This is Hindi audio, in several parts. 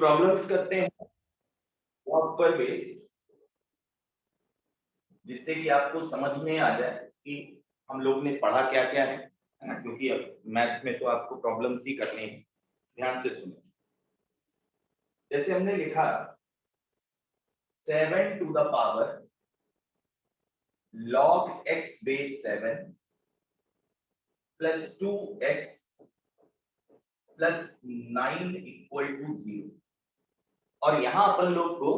प्रॉब्लम्स करते हैं प्रॉपर बेस्ड, जिससे कि आपको समझ में आ जाए कि हम लोग ने पढ़ा क्या क्या है ना, क्योंकि अब मैथ में तो आपको प्रॉब्लम्स ही करनी है। ध्यान से सुनिए। जैसे हमने लिखा 7 to the power log x base 7 plus 2x plus 9 equal to 0। और यहां अपन लोग को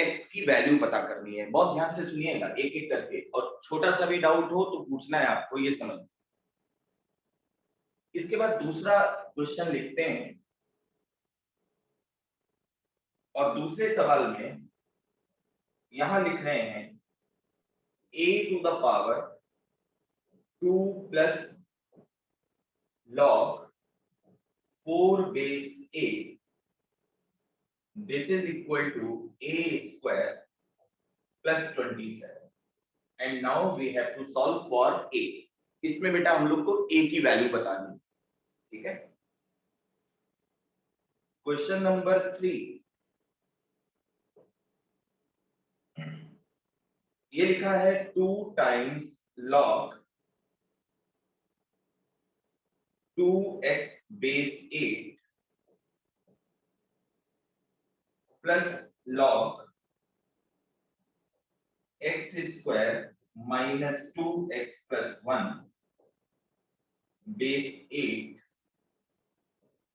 x की वैल्यू पता करनी है। बहुत ध्यान से सुनिएगा एक एक करके, और छोटा सा भी डाउट हो तो पूछना है आपको, ये समझ। इसके बाद दूसरा क्वेश्चन लिखते हैं, और दूसरे सवाल में यहां लिख रहे हैं a to the power 2 plus log 4 base 8, this is equal to a square plus 27, and now we have to solve for a। इसमें बेटा हम लोग को a की वैल्यू बतानी है, ठीक है। क्वेश्चन नंबर 3, ये लिखा है 2 times log 2x base 8 plus log x square minus 2x plus 1 base 8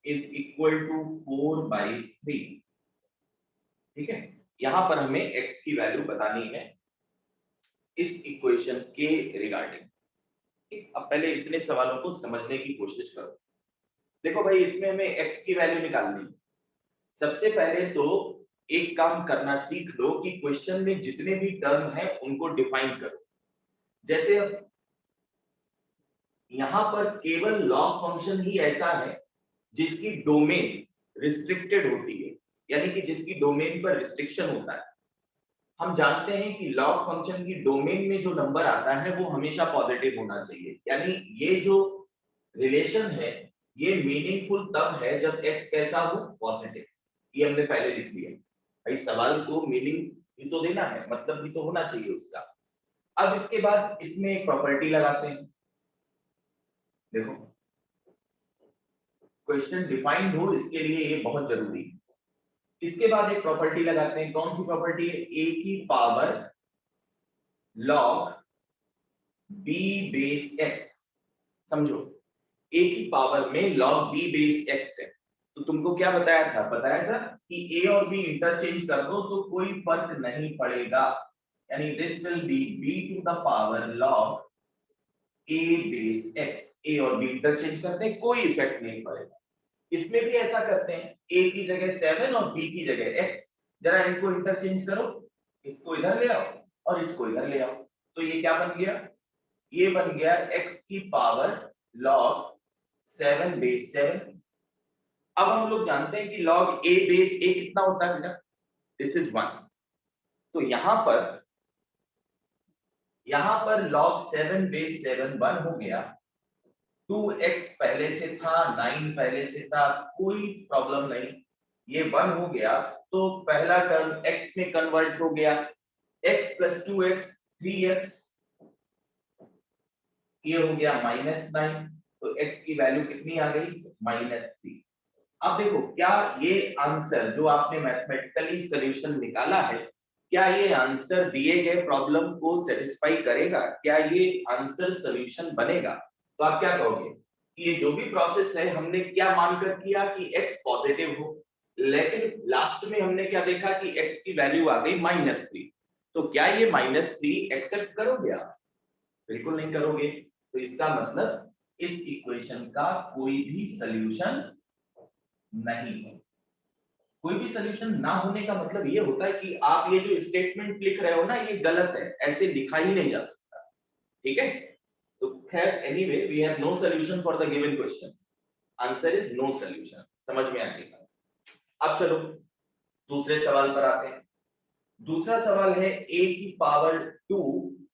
is equal to 4/3। ठीक है, यहां पर हमें x की वैल्यू बतानी है इस इक्वेशन के रिगार्डिंग। अब पहले इतने सवालों को समझने की कोशिश करो। देखो भाई, इसमें हमें x की वैल्यू निकालनी है। सबसे पहले तो एक काम करना सीख लो कि क्वेश्चन में जितने भी टर्म हैं उनको डिफाइन करो। जैसे यहां पर केवल लॉग फंक्शन ही ऐसा है जिसकी डोमेन रिस्ट्रिक्टेड होती है, यानी कि जिसकी डोमेन पर रिस्ट्रिक्शन होता है। हम जानते हैं कि लॉग फंक्शन की डोमेन में जो नंबर आता है वो हमेशा पॉजिटिव होना चाहिए, यानी ये जो रिलेशन है ये मीनिंगफुल तब है जब x कैसा हो, पॉजिटिव। ये हमने पहले लिख लिया। भाई सवाल को मीनिंग भी तो देना है, मतलब भी तो होना चाहिए उसका। अब इसके बाद इसमें एक प्रॉपर्टी लगाते हैं। देखो, क्वेश्चन डिफाइंड हो इसके लिए ये बहुत जरूरी है। इसके बाद एक प्रॉपर्टी लगाते हैं। कौन सी प्रॉपर्टी है? a की power log b base x। समझो, a की पावर में log b बेस x है, तो तुमको क्या बताया था? बताया था कि a और b इंटरचेंज कर दो तो कोई फर्क नहीं पड़ेगा, यानी this will be b to the power log a base x। a और b इंटरचेंज करते हैं, कोई इफेक्ट नहीं पड़ेगा। इसमें भी ऐसा करते हैं, a की जगह 7 और b की जगह x। जरा इनको इंटरचेंज करो, इसको इधर ले आओ और इसको इधर ले आओ, तो ये क्या बन गया? ये बन गया x की पावर log 7 बेस 7। अब हम लोग जानते हैं कि log a बेस a कितना होता है बेटा? This is 1। तो यहां पर log 7 बेस 7 1 हो गया। 2x पहले से था, 9 पहले से था, कोई प्रॉब्लम नहीं, ये 1 हो गया। तो पहला टर्म x में कन्वर्ट हो गया, x प्लस 2x 3x, ये हो गया -9। तो x की वैल्यू कितनी आ गई? -3। अब देखो, क्या ये आंसर जो आपने मैथमेटिकली सॉल्यूशन निकाला है, क्या ये आंसर दिए गए प्रॉब्लम को सेटिस्फाई करेगा? क्या ये आंसर सॉल्यूशन बनेगा? तो आप क्या कहोगे कि ये जो भी प्रोसेस है हमने क्या मानकर किया कि x पॉजिटिव हो, लेकिन लास्ट में हमने क्या देखा कि x की वैल्यू आ गई -3। तो क्या ये -3 एक्सेप्ट करोगे आप? बिल्कुल नहीं करोगे। तो इसका मतलब इस इक्वेशन का कोई भी सॉल्यूशन नहीं है। कोई भी सॉल्यूशन ना होने का मतलब ये होता है कि आप ये जो स्टेटमेंट लिख रहे हो ना, ये गलत है, ऐसे लिखा ही नहीं जा सकता। ठीक है, तो खैर anyway we have no solution for the given question. Answer is no solution. समझ में आ गया? अब चलो दूसरे सवाल पर आते हैं। दूसरा सवाल है a की पावर 2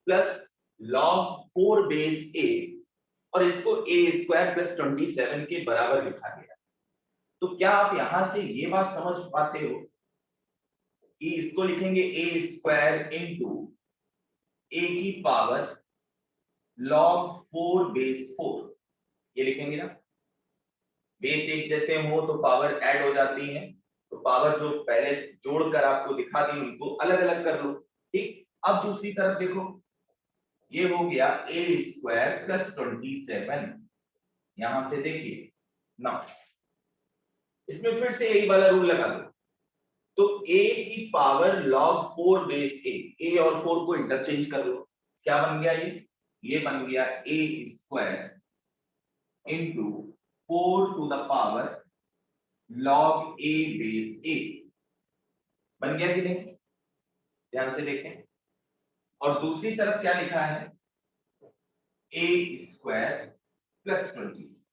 प्लस log 4 बेस 8, और इसको a स्क्वायर प्लस 27 के बराबर लिखा गया। तो क्या आप यहां से ये बात समझ पाते हो कि इसको लिखेंगे ए स्क्वायर इंटू ए की पावर log 4 बेस 4, ये लिखेंगे ना। बेस एक जैसे हो तो पावर ऐड हो जाती है, तो पावर जो पहले जोड़कर आपको दिखा दी उनको अलग अलग कर लो। ठीक, अब दूसरी तरफ देखो, ये हो गया ए स्क्वायर प्लस 27। यहां से देखिए ना, इसमें फिर से यही वाला रूल लगा दो। तो a की पावर log 4 बेस a और 4 को इंटरचेंज कर लो। क्या बन गया ये बन गया a square into 4 to the power log a base a। बन गया कि नहीं, ध्यान से देखें। और दूसरी तरफ क्या लिखा है, a स्क्वायर प्लस 20।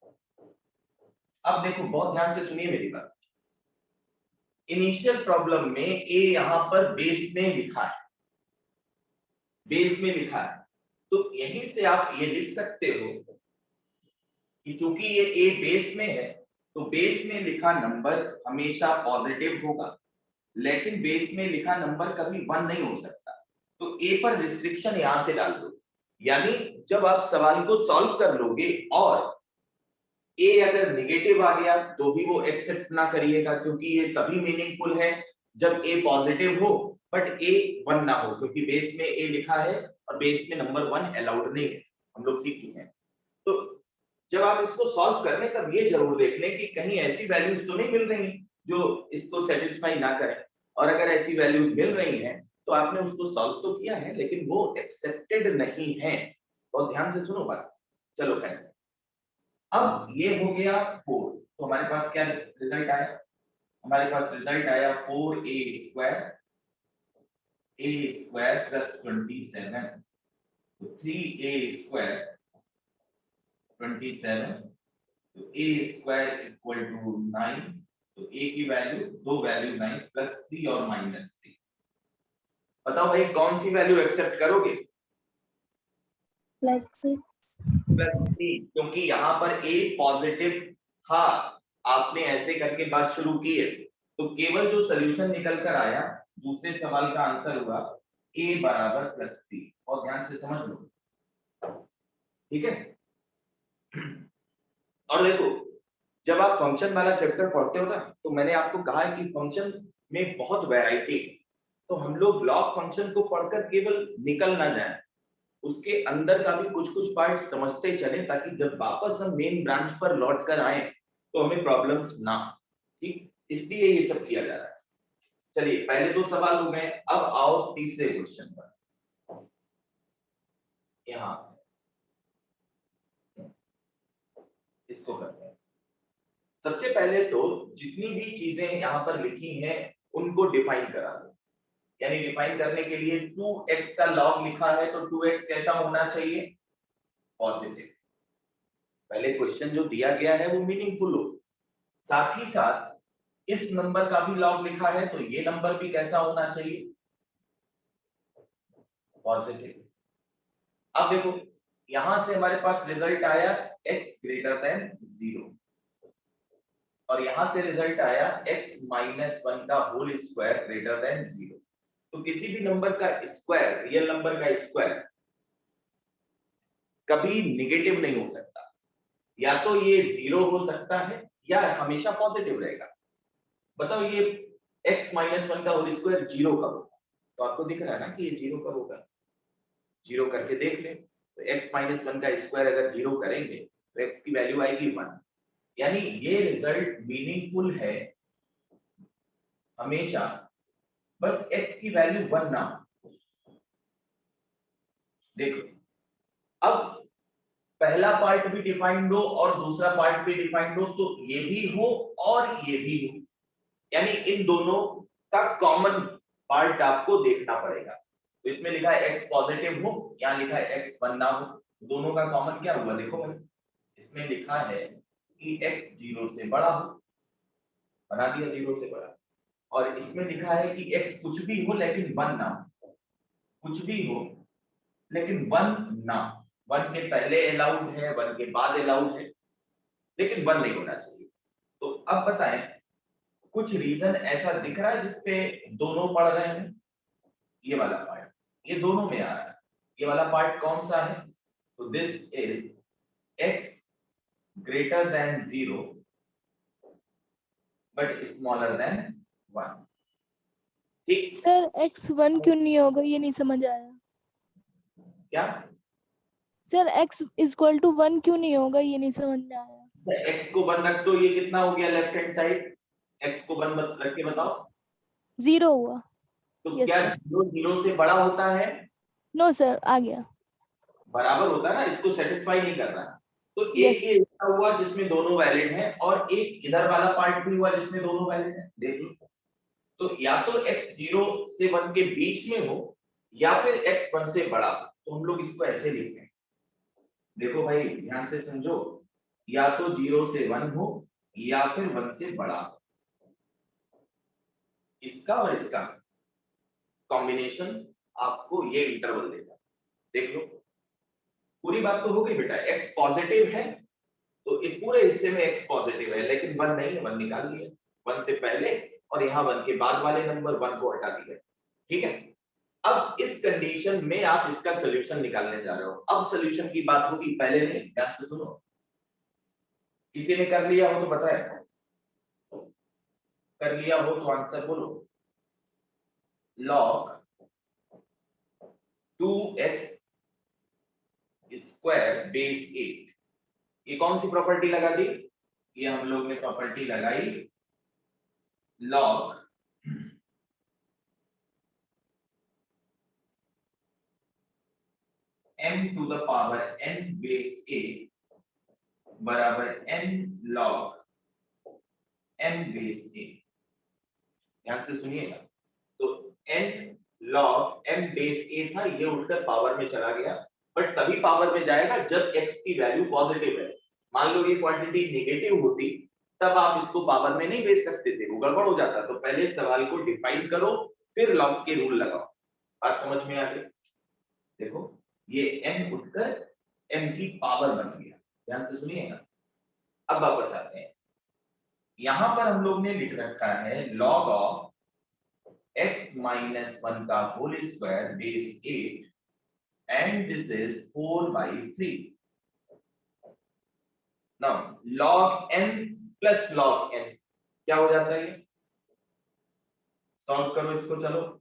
अब देखो, बहुत ध्यान से सुनिए मेरी बात। इनिशियल प्रॉब्लम में a यहां पर बेस में लिखा है, बेस में लिखा है, तो यहीं से आप ये लिख सकते हो कि चूंकि ये a बेस में है तो बेस में लिखा नंबर हमेशा पॉजिटिव होगा, लेकिन बेस में लिखा नंबर कभी 1 नहीं हो सकता। तो a पर रिस्ट्रिक्शन यहां से डाल दो, यानी जब आप सवाल को सॉल्व कर लोगे और a अगर निगेटिव आ गया तो भी वो एक्सेप्ट ना करिएगा, क्योंकि ये तभी मीनिंगफुल है जब a पॉजिटिव हो बट a 1 ना हो, क्योंकि बेस में a लिखा है और बेस में नंबर 1 अलाउड नहीं है, हम लोग सीख चुके हैं। तो जब आप इसको सॉल्व कर लें तब ये जरूर देख लें कि कहीं ऐसी वैल्यूज तो नहीं मिल रही जो इसको सेटिस्फाई ना करें, और अगर ऐसी वैल्यूज मिल रही हैं तो आपने उसको सॉल्व तो किया है लेकिन वो एक्सेप्टेड नहीं है। बहुत ध्यान से सुनो बात। चलो खैर, अब ये हो गया 4, तो हमारे पास क्या रिजल्ट आया, हमारे पास रिजल्ट आया 4a स्क्वायर प्लस 27, तो 3a स्क्वायर 27, तो a स्क्वायर इक्वल टू 9, तो a की वैल्यू, दो वैल्यू 9 प्लस 3 और माइनस 3। बताओ भाई कौन सी वैल्यू एक्सेप्ट करोगे? +3। +3, क्योंकि यहाँ पर a पॉजिटिव था, आपने ऐसे करके बात शुरू की है, तो केवल जो सोल्यूशन निकल कर आया दूसरे सवाल का आंसर हुआ a बराबर +3। और ध्यान से समझ लो, ठीक है। और देखो, जब आप फंक्शन वाला चैप्टर पढ़ते हो ना, तो मैंने आपको कहा है कि फंक्शन में बहुत वैरायटी है, तो हम लोग लॉग फंक्शन को पढ़कर केवल निकल ना जाए, उसके अंदर का भी कुछ कुछ पार्ट समझते चले, ताकि जब वापस हम मेन ब्रांच पर लौट कर आए तो हमें प्रॉब्लम्स ना हो। ठीक, इसलिए ये सब किया जा रहा है। चलिए, पहले दो सवाल हो गए, अब आओ तीसरे क्वेश्चन पर। यहाँ इसको करते हैं। सबसे पहले तो जितनी भी चीजें यहाँ पर लिखी हैं उनको डिफाइन करा दो, यानी डिफाइन करने के लिए 2x का लॉग लिखा है तो 2x कैसा होना चाहिए, पॉजिटिव। पहले क्वेश्चन जो दिया गया है वो मीनिंगफुल हो, साथ ही साथ इस नंबर का भी लॉग लिखा है तो ये नंबर भी कैसा होना चाहिए, पॉजिटिव। अब देखो, यहां से हमारे पास रिजल्ट आया x ग्रेटर देन 0, और यहां से रिजल्ट आया x माइनस 1 का होल स्क्वायर ग्रेटर देन 0। तो किसी भी नंबर का स्क्वायर, रियल नंबर का स्क्वायर कभी निगेटिव नहीं हो सकता, या तो ये 0 हो सकता है या हमेशा पॉजिटिव रहेगा। बताओ ये x माइनस 1 का होल स्क्वायर 0 कब होगा? तो आपको दिख रहा है ना कि ये 0 कब होगा, 0 करके देख ले। तो x माइनस 1 का स्क्वायर अगर 0 करेंगे तो x की वैल्यू आएगी 1, यानी ये रिजल्ट मीनिंगफुल है हमेशा, बस x की वैल्यू 1 ना हो। देखो, अब पहला पार्ट भी डिफाइंड हो और दूसरा पार्ट भी डिफाइंड हो, तो ये भी हो और ये भी हो, यानी इन दोनों का कॉमन पार्ट आपको देखना पड़ेगा। तो इसमें लिखा है x पॉजिटिव हो, यहाँ लिखा है x 1 ना हो, दोनों का कॉमन क्या हुआ, देखो भाई, इसमें लिखा है कि x 0 से बड़ा हो, बना दिया 0 से बड़ा, और इसमें लिखा है कि x कुछ भी हो लेकिन 1 ना हो, कुछ भी हो लेकिन 1 ना, 1 के पहले अलाउड है, 1 के बाद अलाउड है, लेकिन 1 नहीं होना चाहिए। तो अब बताएं, कुछ रीजन ऐसा दिख रहा है जिसपे दोनों पढ़ रहे हैं? ये वाला पार्ट, ये दोनों में आ रहा है। ये वाला पार्ट कौन सा है? तो this is x greater than 0 but smaller than 1। ठीक, सर x 1 क्यों नहीं होगा, ये नहीं समझ आया। क्या? सर x इक्वल टू 1 क्यों नहीं होगा, ये नहीं समझ में आया। x को 1 रख दो, ये कितना हो गया लेफ्ट हैंड साइड? x को 1 रख के बताओ। 0 हुआ। तो यस क्या सर। 0 0 से बड़ा होता है? नो सर, आ गया। बराबर होता है ना, इसको सेटिस्फाई नहीं कर रहा। तो एक यस। ये ऐसा हुआ जिसमें दोनों वैलिड हैं, और एक इधर वाला पार्ट भी हुआ जिसमें दोनों वैलिड हैं। देख लो, तो या तो x 0 से 1 के बीच में हो या फिर x 1 से बड़ा हो। तो हम लोग इसको ऐसे लिखते हैं, देखो भाई ध्यान से समझो, या तो 0 से 1 हो या फिर 1 से बड़ा हो। इसका और इसका कॉम्बिनेशन आपको ये इंटरवल देगा। देख लो, पूरी बात तो हो गई बेटा। x पॉजिटिव है तो इस पूरे हिस्से में x पॉजिटिव है, लेकिन 1 नहीं है, 1 निकाल लिया। 1 से पहले और यहाँ 1 के बाद वाले नंबर 1 को हटा दिया। ठीक है, अब इस कंडीशन में आप इसका सॉल्यूशन निकालने जा रहे हो। अब सॉल्यूशन की बात होगी, पहले नहीं, ध्यान से सुनो। किसी ने कर लिया हो तो बताए, कर लिया हो तो आंसर बोलो। log 2x स्क्वायर बेस 8, ये कौन सी प्रॉपर्टी लगा दी? ये हम लोग ने प्रॉपर्टी लगाई log m to the power n base 8 बराबर n log m बेस 8। ध्यान से सुनिएगा, तो n log m बेस 8 था, ये उठकर पावर में चला गया, बट तभी पावर में जाएगा जब x की वैल्यू पॉजिटिव है। मान लो ये क्वांटिटी नेगेटिव होती, तब आप इसको पावर में नहीं भेज सकते थे, वो गड़बड़ हो जाता। तो पहले सवाल को डिफाइन करो, फिर लॉग के रूल लगाओ। बात समझ में आ गई? देखो, ये n उठकर m की पावर बन गया। ध्यान से सुनिएगा। अब वापस आते हैं, यहां पर हम लोग ने लिख रखा है log ऑफ x minus 1 का whole square base 8 and this is 4/3। now log n plus log n क्या हो जाता है? ये सॉल्व करो इसको, चलो।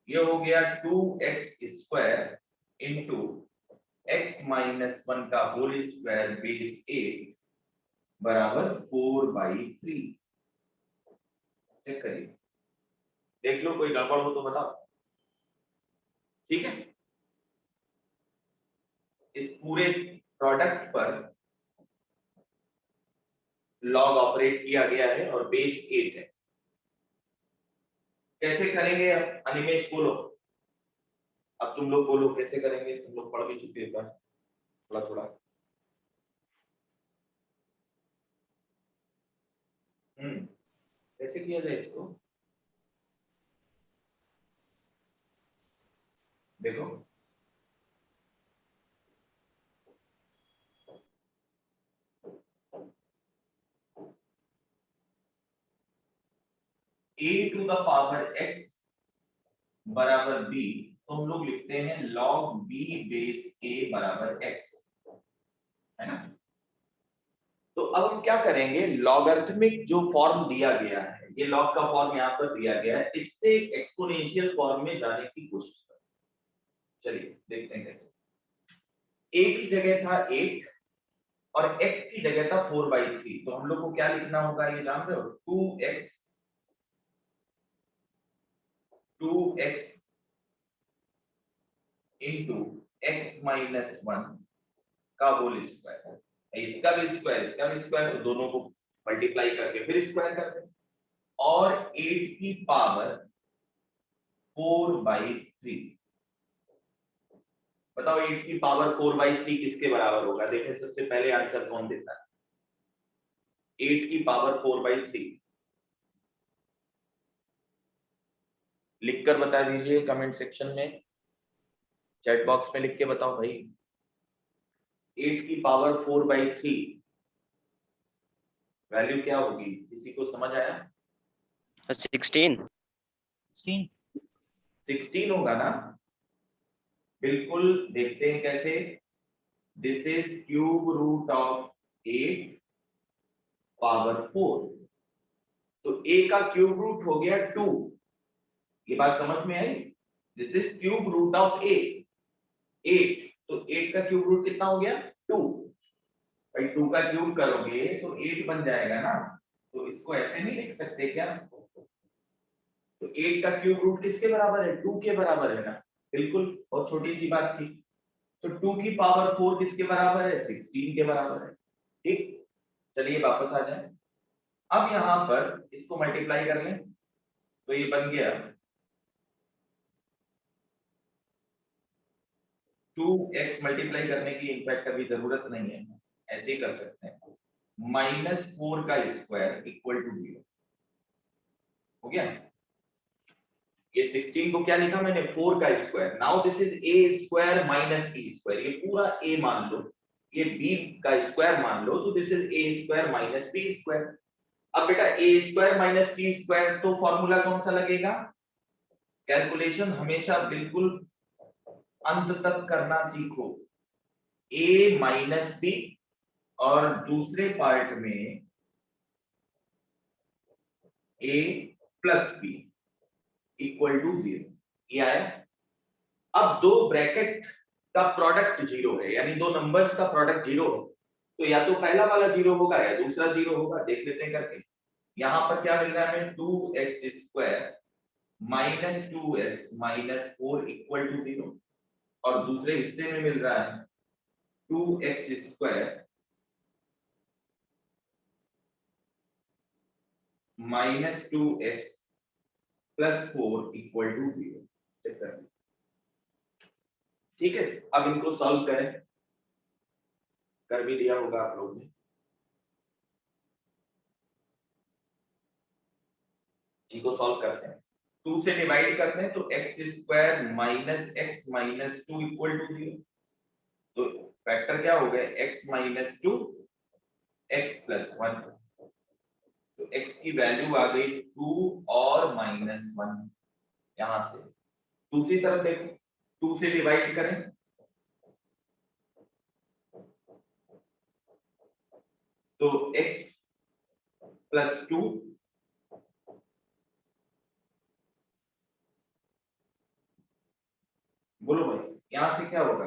ये हो गया 2x square into x minus 1 का होल स्क्वायर बेस 8 बराबर 4/3। चेक करिए, देख लो, कोई गड़बड़ हो तो बताओ। ठीक है, इस पूरे प्रोडक्ट पर लॉग ऑपरेट किया गया है और बेस 8 है। कैसे करेंगे? अब अनिमेश बोलो, अब तुम लोग बोलो कैसे करेंगे, तुम लोग पढ़ भी चुके हो थोड़ा थोड़ा। कैसे किया जाए इसको? देखो, a to the power x बराबर b, तो हम लोग लिखते हैं log b बेस a बराबर x, है ना? तो अब हम क्या करेंगे, लॉगरिथमिक जो फॉर्म दिया गया है, ये लॉग का फॉर्म यहाँ पर दिया गया है, इससे एक्सपोनेंशियल फॉर्म में जाने की कोशिश करें। चलिए देखते हैं कैसे। a की जगह था 8 और x की जगह था 4/3, तो हम लोग को क्या लिखना होगा ये जान रहे हो? 2x इंटू x माइनस 1 का होल स्क्वायर, इसका भी स्क्वायर, इसका भी स्क्वायर, तो दोनों को मल्टीप्लाई करके फिर स्क्वायर करते हैं, और 8 की पावर 4/3। बताओ 8 की पावर 4/3 किसके बराबर होगा? देखें सबसे पहले आंसर कौन देता है? 8 की पावर 4/3 लिखकर बता दीजिए कमेंट सेक्शन में, चैट बॉक्स में लिख के बताओ भाई। 8 की पावर 4/3 वैल्यू क्या होगी, किसी को समझ आया? 16 16 होगा ना, बिल्कुल। देखते हैं कैसे। This is cube root of 8 power 4। तो a का क्यूब रूट हो गया 2। ये बात समझ में आई? This is cube root of 8। तो 8 का क्यूब रूट कितना हो गया? 2। भाई 2 का क्यूब करोगे तो 8 बन जाएगा ना, तो इसको ऐसे नहीं लिख सकते क्या? तो 8 का क्यूब रूट किसके बराबर है? 2 के बराबर है ना। बिल्कुल, बहुत छोटी सी बात थी। तो 2 की पावर 4 किसके बराबर है? 16 के बराबर है। ठीक, चलिए वापस आ जाए। अब यहां पर इसको मल्टीप्लाई कर लें तो ये बन गया 2x मल्टीप्लाई करने की इनफैक्ट अभी जरूरत नहीं है, ऐसे ही कर सकते हैं। -4 का स्क्वायर इक्वल टू 0 हो गया। ये 16 को क्या लिखा मैंने? 4 का square. Now this is a square minus b square. ये पूरा a मान लो, ये b का स्क्वायर मान लो, तो this is a square minus b square. अब बेटा a square minus b square, तो फॉर्मूला कौन सा लगेगा? कैलकुलेशन हमेशा बिल्कुल अंत तक करना सीखो। a माइनस b और दूसरे पार्ट में a plus b equal to 0। ये आया। अब दो ब्रैकेट का प्रोडक्ट 0 है, यानी दो नंबर्स का प्रोडक्ट 0 है, तो या तो पहला वाला 0 होगा या दूसरा 0 होगा। देख लेते हैं करके। यहां पर क्या मिल रहा है हमें? 2x square minus 2x minus 4 equal to 0, और दूसरे हिस्से में मिल रहा है 2x square minus 2x plus 4 equal to 0। Check कर लें। ठीक है, अब इनको सॉल्व करें। कर भी दिया होगा आप लोग ने। इनको सॉल्व करते हैं। 2 से डिवाइड करते हैं तो x square minus x minus 2 equal to 0। तो फैक्टर क्या हो गए? x minus 2 x plus 1। तो x की वैल्यू आ गई 2 और माइनस 1 यहां से। दूसरी तरफ देखो, 2 से डिवाइड करें तो x प्लस 2 बोलो भाई, यहां से क्या होगा?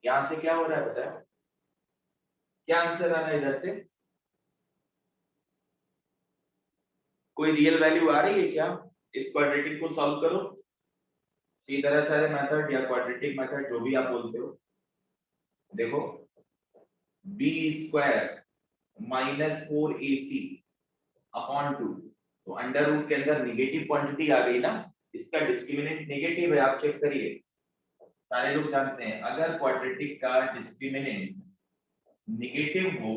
यहां से क्या हो रहा है बताओ? क्या आंसर आ रहा है इधर से? कोई रियल वैल्यू आ रही है क्या? इस क्वाड्रेटिक को सॉल्व करो, सीधराचार्य मेथड या क्वाड्रेटिक मेथड जो भी आप बोलते हो। देखो, b square minus 4ac upon 2, तो अंडर रूट के अंदर निगेटिव क्वांटिटी आ गई ना, इसका डिस्क्रिमिनेंट नेगेटिव है, आप चेक करिए। सारे लोग जानते हैं अगर क्वाड्रेटिक का डिस्क्रिमिनेंट नेगेटिव हो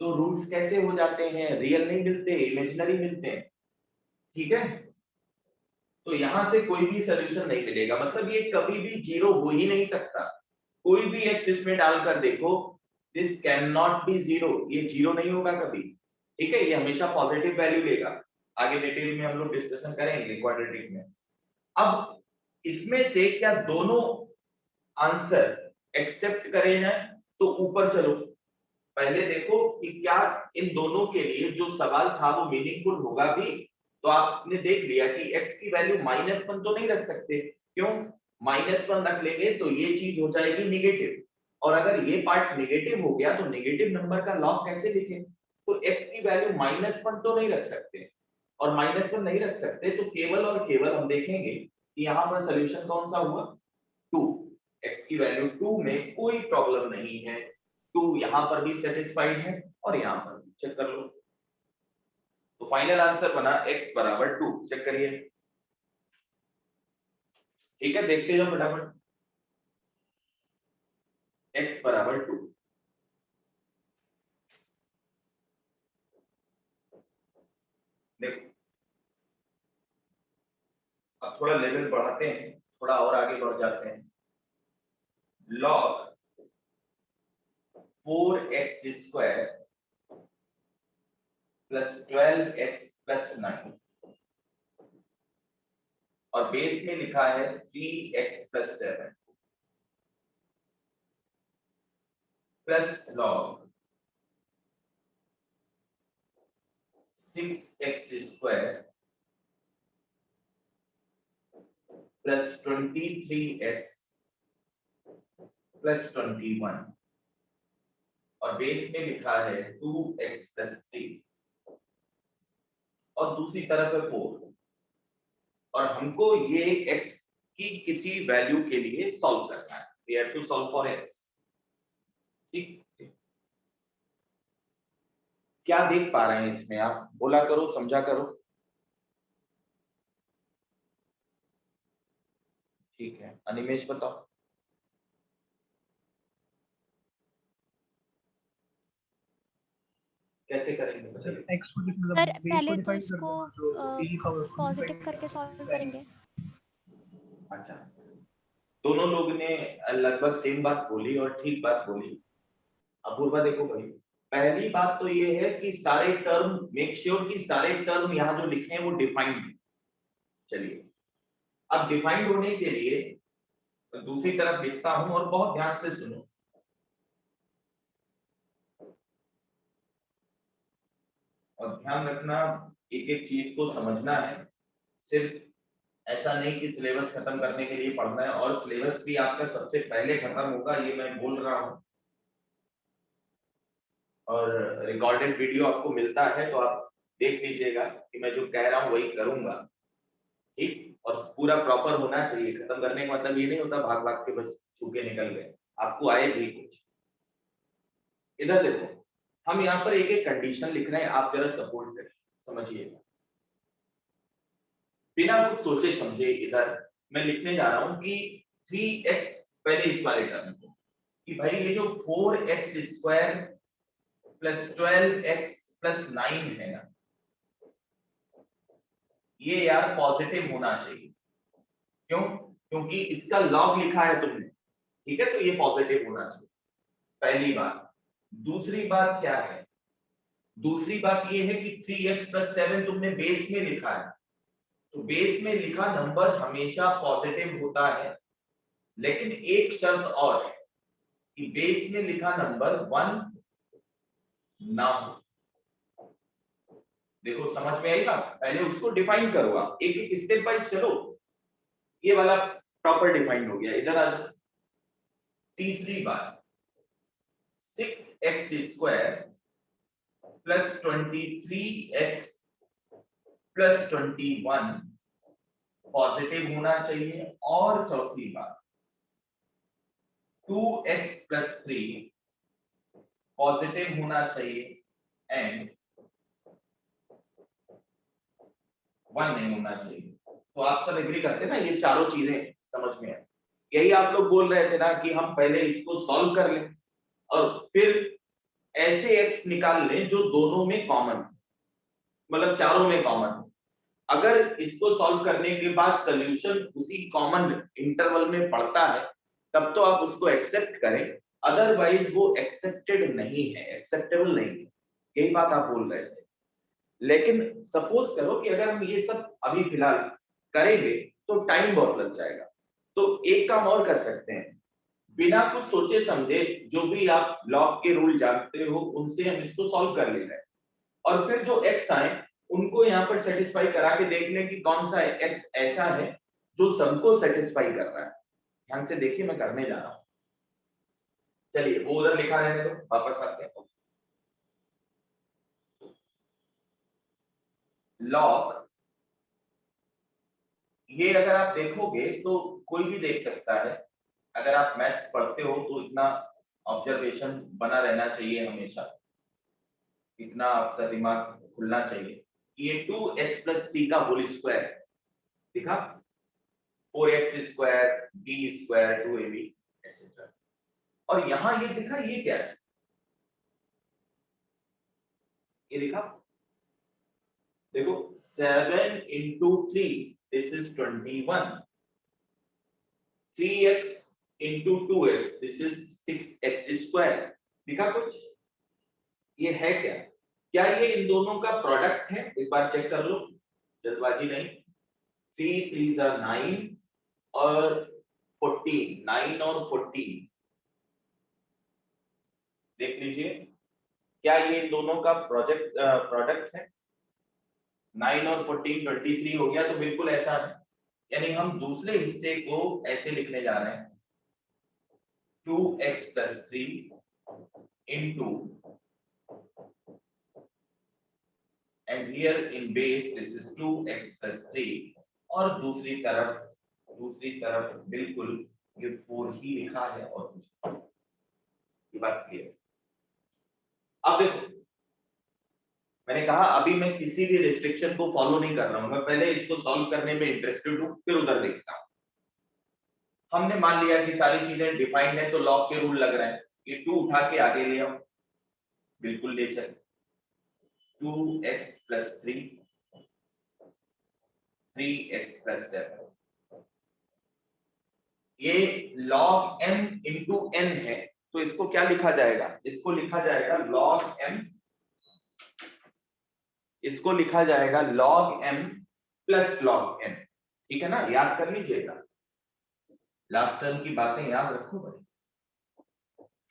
तो रूट्स कैसे हो जाते हैं? रियल नहीं मिलते, इमेजिनरी मिलते हैं। ठीक है, तो यहां से कोई भी सोल्यूशन नहीं मिलेगा, मतलब ये कभी भी जीरो हो ही नहीं सकता। कोई भी एक्स इसमें डालकर देखो, this can not be zero, ये जीरो नहीं होगा कभी। ठीक है, ये हमेशा पॉजिटिव वैल्यू लेगा। आगे डिटेल में हम लोग डिस्कशन करेंगे क्वाड्रेटिक में। अब इसमें से क्या दोनों आंसर एक्सेप्ट करे हैं? तो ऊपर चलो, पहले देखो कि क्या इन दोनों के लिए जो सवाल था वो मीनिंगफुल होगा भी। तो आपने देख लिया कि x की वैल्यू -1 तो नहीं रख सकते। क्यों? -1 रख लेंगे तो ये चीज हो जाएगी निगेटिव, और अगर ये पार्ट निगेटिव हो गया तो निगेटिव नंबर का लॉग कैसे लिखें? तो x की वैल्यू -1 तो नहीं रख सकते, और -1 नहीं रख सकते तो केवल और केवल हम देखेंगे कि यहाँ पर सोल्यूशन कौन सा हुआ? 2। x की वैल्यू 2 में कोई प्रॉब्लम नहीं है, 2 यहां पर भी सेटिस्फाइड है और यहां पर भी। चेक कर लो, तो फाइनल आंसर बना x बराबर 2। चेक करिए। ठीक है, देखते जाओ फटाफट। x बराबर 2। देखो, अब थोड़ा लेवल बढ़ाते हैं, थोड़ा और आगे बढ़ जाते हैं। log 4x square plus 12x plus 9 और बेस में लिखा है 3x plus 7 plus log 6x square plus 23x plus 21 और बेस में लिखा है 2x प्लस 3 और दूसरी तरफ है 4 और हमको ये x की किसी वैल्यू के लिए सॉल्व करना है। We have to solve for x। ठीक, क्या देख पा रहे हैं इसमें? आप बोला करो, समझा करो। ठीक है, अनिमेश बताओ। कैसे करेंगे बताइए। x को मतलब सर बेस पहले को तो डिफाइन इसको कर दो, जो a लिखा हुआ है उसको पॉजिटिव define करके सॉल्व करेंगे। अच्छा, दोनों लोग ने लगभग सेम बात बोली और ठीक बात बोली। अपूर्वा देखो भाई, पहली बात तो ये है कि सारे टर्म मेक श्योर कि सारे टर्म यहाँ जो लिखे हैं वो डिफाइंड है। चलिए, अब डिफाइंड होने के लिए दूसरी तरफ लिखता हूं और बहुत ध्यान से सुनो। और ध्यान रखना, एक एक चीज को समझना है। सिर्फ ऐसा नहीं कि सिलेबस खत्म करने के लिए पढ़ना है, और सिलेबस भी आपका सबसे पहले खत्म होगा, ये मैं बोल रहा हूं। और रिकॉर्डेड वीडियो आपको मिलता है तो आप देख लीजिएगा कि मैं जो कह रहा हूं वही करूंगा। ठीक, और पूरा प्रॉपर होना चाहिए। खत्म करने का मतलब ये नहीं होता भाग भाग के बस छूके निकल गए, आपको आए भी कुछ। इधर देखो, हम यहाँ पर एक एक कंडीशन लिख रहे हैं, आप जरा सपोर्ट करें, समझिएगा बिना कुछ सोचे समझे। इधर मैं लिखने जा रहा हूं कि 3x, पहले इस वाले टर्म को, कि भाई ये जो 4x square plus 12x plus 9 है ना, ये यार पॉजिटिव होना चाहिए। क्यों? क्योंकि इसका लॉग लिखा है तुमने, ठीक है, तो ये पॉजिटिव होना चाहिए, पहली बात। दूसरी बात क्या है? दूसरी बात ये है कि 3x प्लस 7 तुमने बेस में लिखा है, तो बेस में लिखा नंबर हमेशा पॉजिटिव होता है, लेकिन एक शर्त और है कि बेस में लिखा नंबर 1 ना हो। देखो समझ में आई बात? पहले उसको डिफाइन करो, आप एक एक स्टेप बाय चलो। ये वाला प्रॉपर डिफाइन हो गया, इधर आ जाओ। तीसरी बात, 6x square plus 23x plus 21 positive होना चाहिए। और चौथी बात, 2x प्लस 3 पॉजिटिव होना चाहिए एंड 1 नहीं होना चाहिए। तो आप सब एग्री करते हैं ना, ये चारों चीजें समझ में है। यही आप लोग बोल रहे थे ना कि हम पहले इसको सॉल्व कर लें और फिर ऐसे x निकाल लें जो दोनों में कॉमन, मतलब चारों में कॉमन। अगर इसको सॉल्व करने के बाद सॉल्यूशन उसी कॉमन इंटरवल में पड़ता है तब तो आप उसको एक्सेप्ट करें, अदरवाइज वो एक्सेप्टेड नहीं है, एक्सेप्टेबल नहीं है। यही बात आप बोल रहे थे। लेकिन सपोज करो कि अगर हम ये सब अभी फिलहाल करेंगे तो टाइम बहुत लग जाएगा, तो एक काम और कर सकते हैं, बिना कुछ सोचे समझे जो भी आप लॉग के रूल जानते हो उनसे हम इसको सॉल्व कर ले रहे हैं, और फिर जो x आए उनको यहाँ पर सेटिस्फाई करा के देख लें कि कौन सा x ऐसा है जो सबको सेटिस्फाई कर रहा है। ध्यान से देखिए, मैं करने जा रहा हूं। चलिए वो उधर लिखा रहने दो, वापस आते हैं। लॉग, ये अगर आप देखोगे तो कोई भी देख सकता है। अगर आप मैथ्स पढ़ते हो तो इतना ऑब्जर्वेशन बना रहना चाहिए हमेशा, इतना आपका दिमाग खुलना चाहिए। ये 2x प्लस 3 का होल स्क्वायर दिखा, 4x square b square 2ab etcetera. और यहां ये दिखा, ये क्या है? ये दिखा, देखो 7 into 3 this is 21, 3x into 2x this is 6x square, दिखा कुछ? ये है क्या? क्या ये इन दोनों का प्रोडक्ट है? एक बार चेक कर लो, जल्दबाजी नहीं। 3 3s are 9 और 14, 9 और 14 देख लीजिए, क्या ये इन दोनों का प्रोडक्ट है? 9 और 14 23 हो गया, तो बिल्कुल ऐसा है। यानी हम दूसरे हिस्से को ऐसे लिखने जा रहे हैं, 2x plus 3 into, and here in base this is 2x plus 3, और दूसरी तरफ बिल्कुल ये 4 ही लिखा है और कुछ, ये बात क्लियर। अब देखो, मैंने कहा अभी मैं किसी भी रिस्ट्रिक्शन को फॉलो नहीं कर रहा हूं, मैं पहले इसको सॉल्व करने में इंटरेस्टेड हूं, फिर उधर देखता हूं। हमने मान लिया कि सारी चीजें डिफाइंड है, तो लॉग के रूल लग रहे हैं। ये 2 उठा के आगे ले आओ, बिल्कुल ले चल, 2x plus 3, 3x plus 7, ये log m into n है, तो इसको क्या लिखा जाएगा? इसको लिखा जाएगा log m, इसको लिखा जाएगा log m plus log n, ठीक है ना? याद कर लीजिएगा, लास्ट टर्म की बातें याद रखो भाई।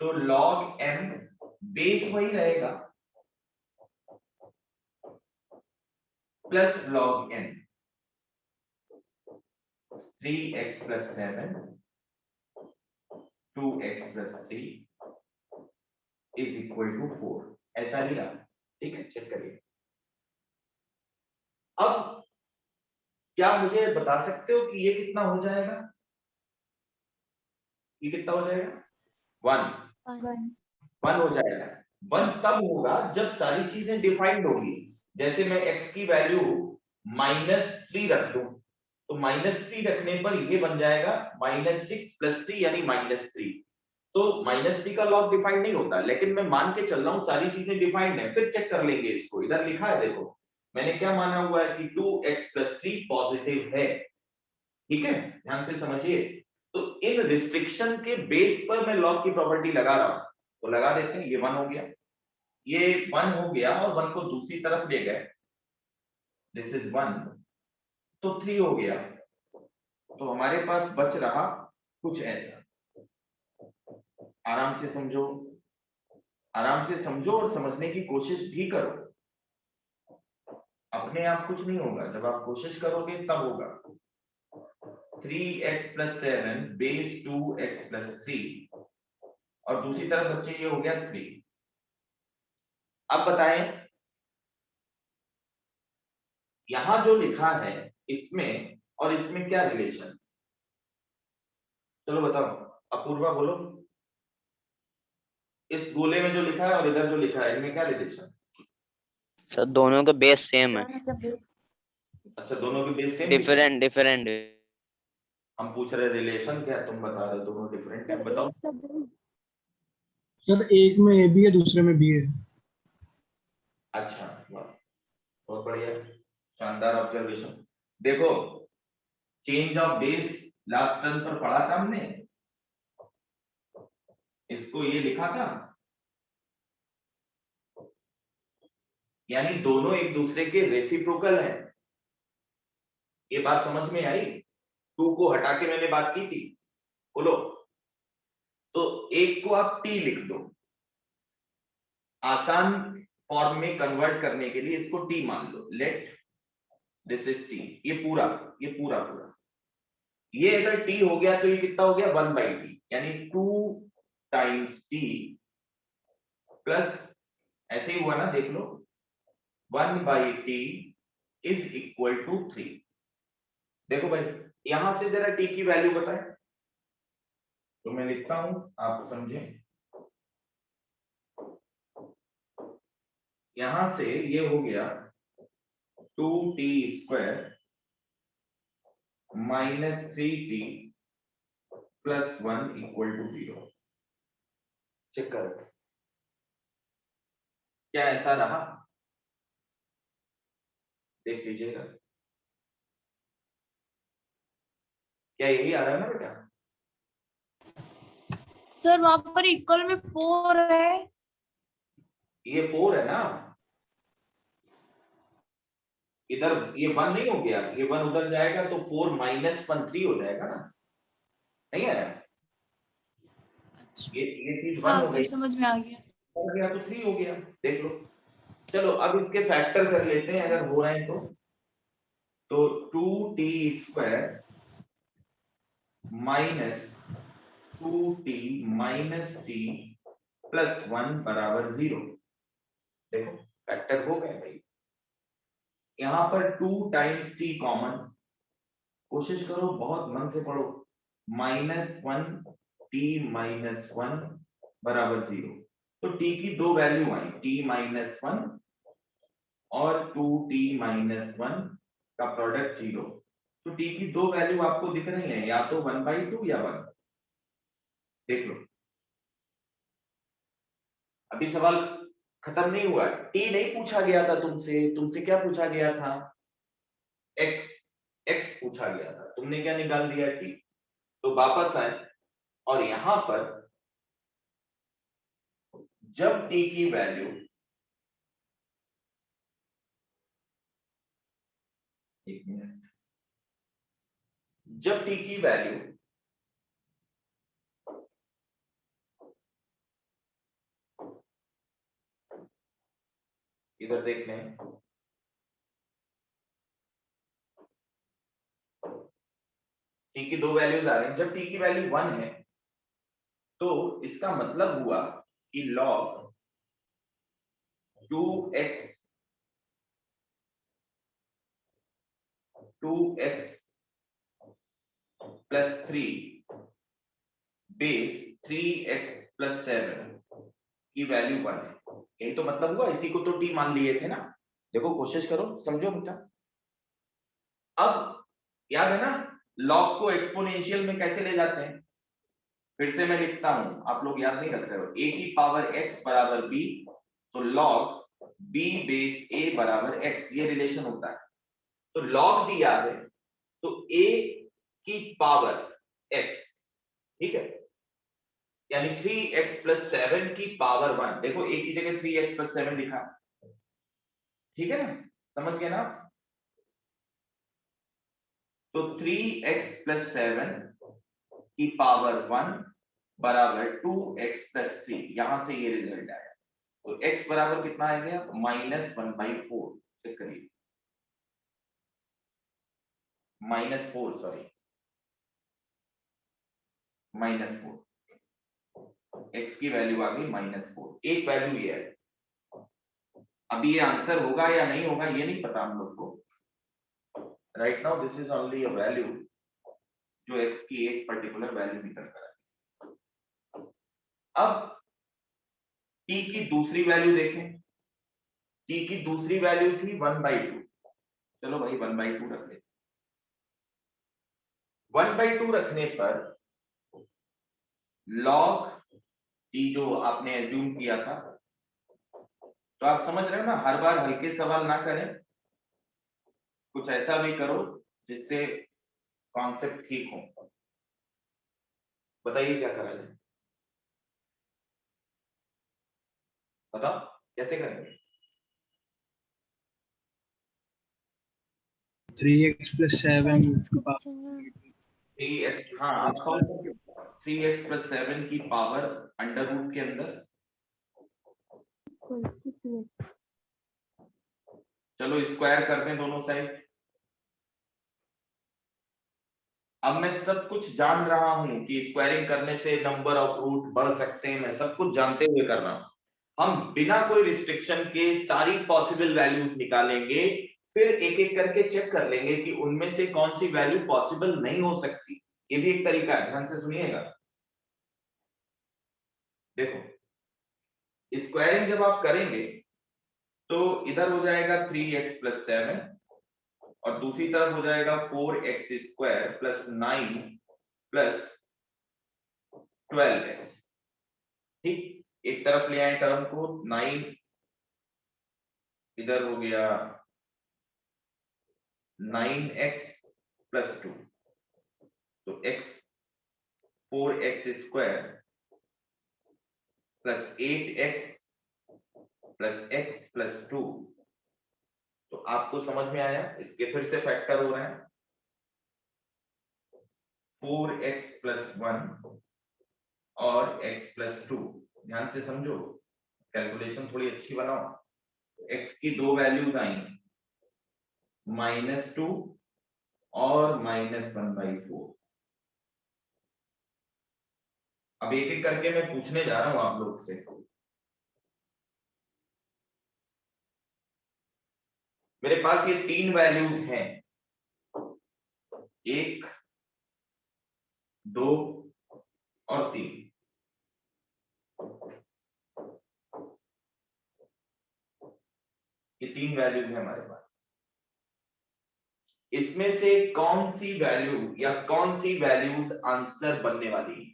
तो log m बेस वही रहेगा plus log n, 3x plus 7, 2x plus 3 is equal to 4, ऐसा ही रहा, ठीक है? चेक करिए। अब क्या मुझे बता सकते हो कि ये कितना हो जाएगा? ये कितना हो जाएगा? 1 हो जाएगा। 1 तब होगा जब सारी चीजें डिफाइंड होगी। जैसे मैं x की वैल्यू -3 रख दूं, तो -3 रखने पर ये बन जाएगा -6 + 3 यानी -3। तो -3 का लॉग डिफाइंड नहीं होता, लेकिन मैं मान के चल रहा हूं सारी चीजें डिफाइंड है, फिर चेक कर लेंगे इसको। इधर लिखा है, देखो मैंने क्या माना हुआ है कि 2x + 3 पॉजिटिव है, ठीक है? ध्यान से समझिए। तो इन रिस्ट्रिक्शन के बेस पर मैं लॉग की प्रॉपर्टी लगा रहा हूं, तो लगा देते हैं। ये 1 हो गया, ये 1 हो गया, और 1 को दूसरी तरफ ले गए, दिस इज 1, तो 3 हो गया। तो हमारे पास बच रहा कुछ ऐसा। आराम से समझो, आराम से समझो और समझने की कोशिश भी करो। अपने आप कुछ नहीं होगा, जब आप कोशिश करोगे तब होगा। 3x + 7 बेस 2x + 3, और दूसरी तरफ बच्चे ये हो गया 3। अब बताएं, यहां जो लिखा है इसमें और इसमें क्या रिलेशन? चलो बताओ, अपूर्वा बोलो। इस गोले में जो लिखा है और इधर जो लिखा है, इनमें क्या रिलेशन? सर दोनों का बेस सेम है, अच्छा, दोनों के बेस सेम। डिफरेंट। हम पूछ रहे रिलेशन क्या, तुम बता रहे दोनों डिफरेंट है, सर बताओ। एक का base सर एक में ए बी है, दूसरे में बी है। अच्छा, वाह, बहुत बढ़िया, शानदार ऑब्जर्वेशन। देखो, change of base last term पर पढ़ा था हमने, इसको ये लिखा था, यानी दोनों एक दूसरे के रेसिप्रोकल हैं। ये बात समझ में आई? 2 को हटा के मैंने बात की थी, बोलो। तो एक को आप t लिख दो, आसान फॉर्म में कन्वर्ट करने के लिए इसको t मान लो, लेट दिस इज t। ये पूरा ये अगर t हो गया तो ये कितना हो गया? 1/t, यानी 2 times t प्लस, ऐसे ही हुआ ना, देख लो, 1/t इज इक्वल टू 3। देखो भाई, यहां से जरा t की वैल्यू बताएं, तो मैं लिखता हूं, आप समझें। यहां से ये हो गया 2t² - 3t + 1 = 0। चेक करो, क्या ऐसा रहा? देख लीजिएगा, क्या यही आ रहा है ना बेटा? सर वहां पर इक्वल में 4 है। ये 4 है ना, इधर ये 1 नहीं हो गया, ये 1 उधर जाएगा तो 4 माइनस 1 3 हो जाएगा ना, नहीं है? ये चीज 1 हाँ हो सर गई, समझ में आ गया। हो गया तो 3 हो गया, देख लो। चलो अब इसके फैक्टर कर लेते हैं अगर हो रहे हैं तो 2t square minus 2t minus t plus 1 बराबर 0। देखो फैक्टर हो गए भाई, यहां पर 2 टाइम्स t कॉमन, कोशिश करो बहुत मन से पढ़ो, माइनस 1 t माइनस 1 बराबर 0। तो t की दो वैल्यू आई, t माइनस 1 और 2t माइनस 1 का प्रोडक्ट 0। तो t की दो वैल्यू आपको दिख रही है, या तो 1/2 या 1। देख लो, अभी सवाल खत्म नहीं हुआ, t नहीं पूछा गया था तुमसे, तुमसे क्या पूछा गया था? x, x पूछा गया था, तुमने क्या निकाल दिया t। तो वापस आए और यहां पर जब t की वैल्यू, एक मिनट, जब t की वैल्यू इधर देख लें, t की दो वैल्यूज आ रही हैं, जब t की वैल्यू 1 है तो इसका मतलब हुआ कि log 2x plus 3 base 3x plus 7 की वैल्यू 1 है। यही तो मतलब हुआ, इसी को तो t मान लिए थे ना। देखो कोशिश करो, समझो बेटा। अब याद है ना, log को एक्सपोनेंशियल में कैसे ले जाते हैं? फिर से मैं लिखता हूं, आप लोग याद नहीं रख रहे हो, a की पावर x बराबर b, तो log b बेस a बराबर x, ये रिलेशन होता है। तो log दिया है तो a की पावर x, ठीक है, यानी 3x प्लस 7 की पावर 1। देखो a की जगह 3x प्लस 7 लिखा, ठीक है ना, समझ गए ना? तो 3x प्लस 7 की पावर 1 बराबर 2x प्लस 3, यहां से ये रिजल्ट आया। तो x बराबर कितना आ गया? -1/4। चेक करिए, -4, सॉरी, -4, x की वैल्यू आ गई -4। एक वैल्यू ये है। अभी ये आंसर होगा या नहीं होगा ये नहीं पता हम लोग को। Right now this is only a value, जो x की एक पर्टिकुलर वैल्यू निकल कर आई। अब t की दूसरी वैल्यू देखें, t की दूसरी वैल्यू थी 1/2। चलो भाई 1/2 रख ले। 1/2 रखने पर log t जो आपने एज्यूम किया था, तो आप समझ रहे हो ना, हर बार हल्के सवाल ना करें, कुछ ऐसा भी करो जिससे कॉन्सेप्ट ठीक हो। बताइए क्या करा जाए, बताओ कैसे करेंगे? 3x प्लस 7 3x, हाँ आप सॉल्व करके 3x प्लस 7 की पावर अंडर रूट के अंदर, चलो स्क्वायर कर दें दोनों साइड। अब मैं सब कुछ जान रहा हूं कि स्क्वायरिंग करने से नंबर ऑफ रूट बढ़ सकते हैं, मैं सब कुछ जानते हुए कर रहा हूं। हम बिना कोई रिस्ट्रिक्शन के सारी पॉसिबल वैल्यूज निकालेंगे, फिर एक एक करके चेक कर लेंगे कि उनमें से कौन सी वैल्यू पॉसिबल नहीं हो सकती। ये भी एक तरीका है, ध्यान से सुनिएगा। देखो स्क्वायरिंग जब आप करेंगे तो इधर हो जाएगा 3x प्लस 7 और दूसरी तरफ हो जाएगा 4x square plus 9 plus 12x। ठीक, एक तरफ ले आए टर्म को, 9 इधर हो गया 9x प्लस 2, तो x 4x square plus 8x plus x plus 2। तो आपको समझ में आया, इसके फिर से फैक्टर हो रहे हैं 4x प्लस 1 और x प्लस 2। ध्यान से समझो, कैलकुलेशन थोड़ी अच्छी बनाओ। x की दो वैल्यूज आई -2 और -1/4। अब एक एक करके मैं पूछने जा रहा हूं आप लोग से। मेरे पास ये तीन वैल्यूज हैं, 1, 2 और 3। ये तीन वैल्यूज है हमारे पास। इसमें से कौन सी वैल्यू या कौन सी वैल्यूज आंसर बनने वाली है,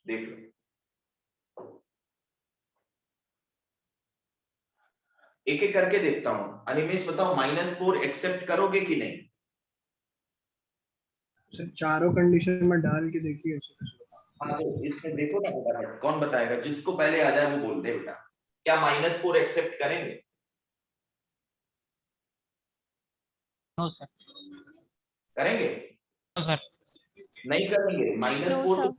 देख लो। एक एक करके देखता हूं। अनिमेश बताओ, -4 एक्सेप्ट करोगे कि नहीं? सर चारों कंडीशन में डाल के देखिए ऐसे कैसे बता। हाँ, तो इसमें देखो ना बेटा, कौन बताएगा? जिसको पहले आ जाए वो बोल दे बेटा। क्या -4 एक्सेप्ट करेंगे? No sir. करेंगे? No sir. नहीं करेंगे। No, -4 sir. तो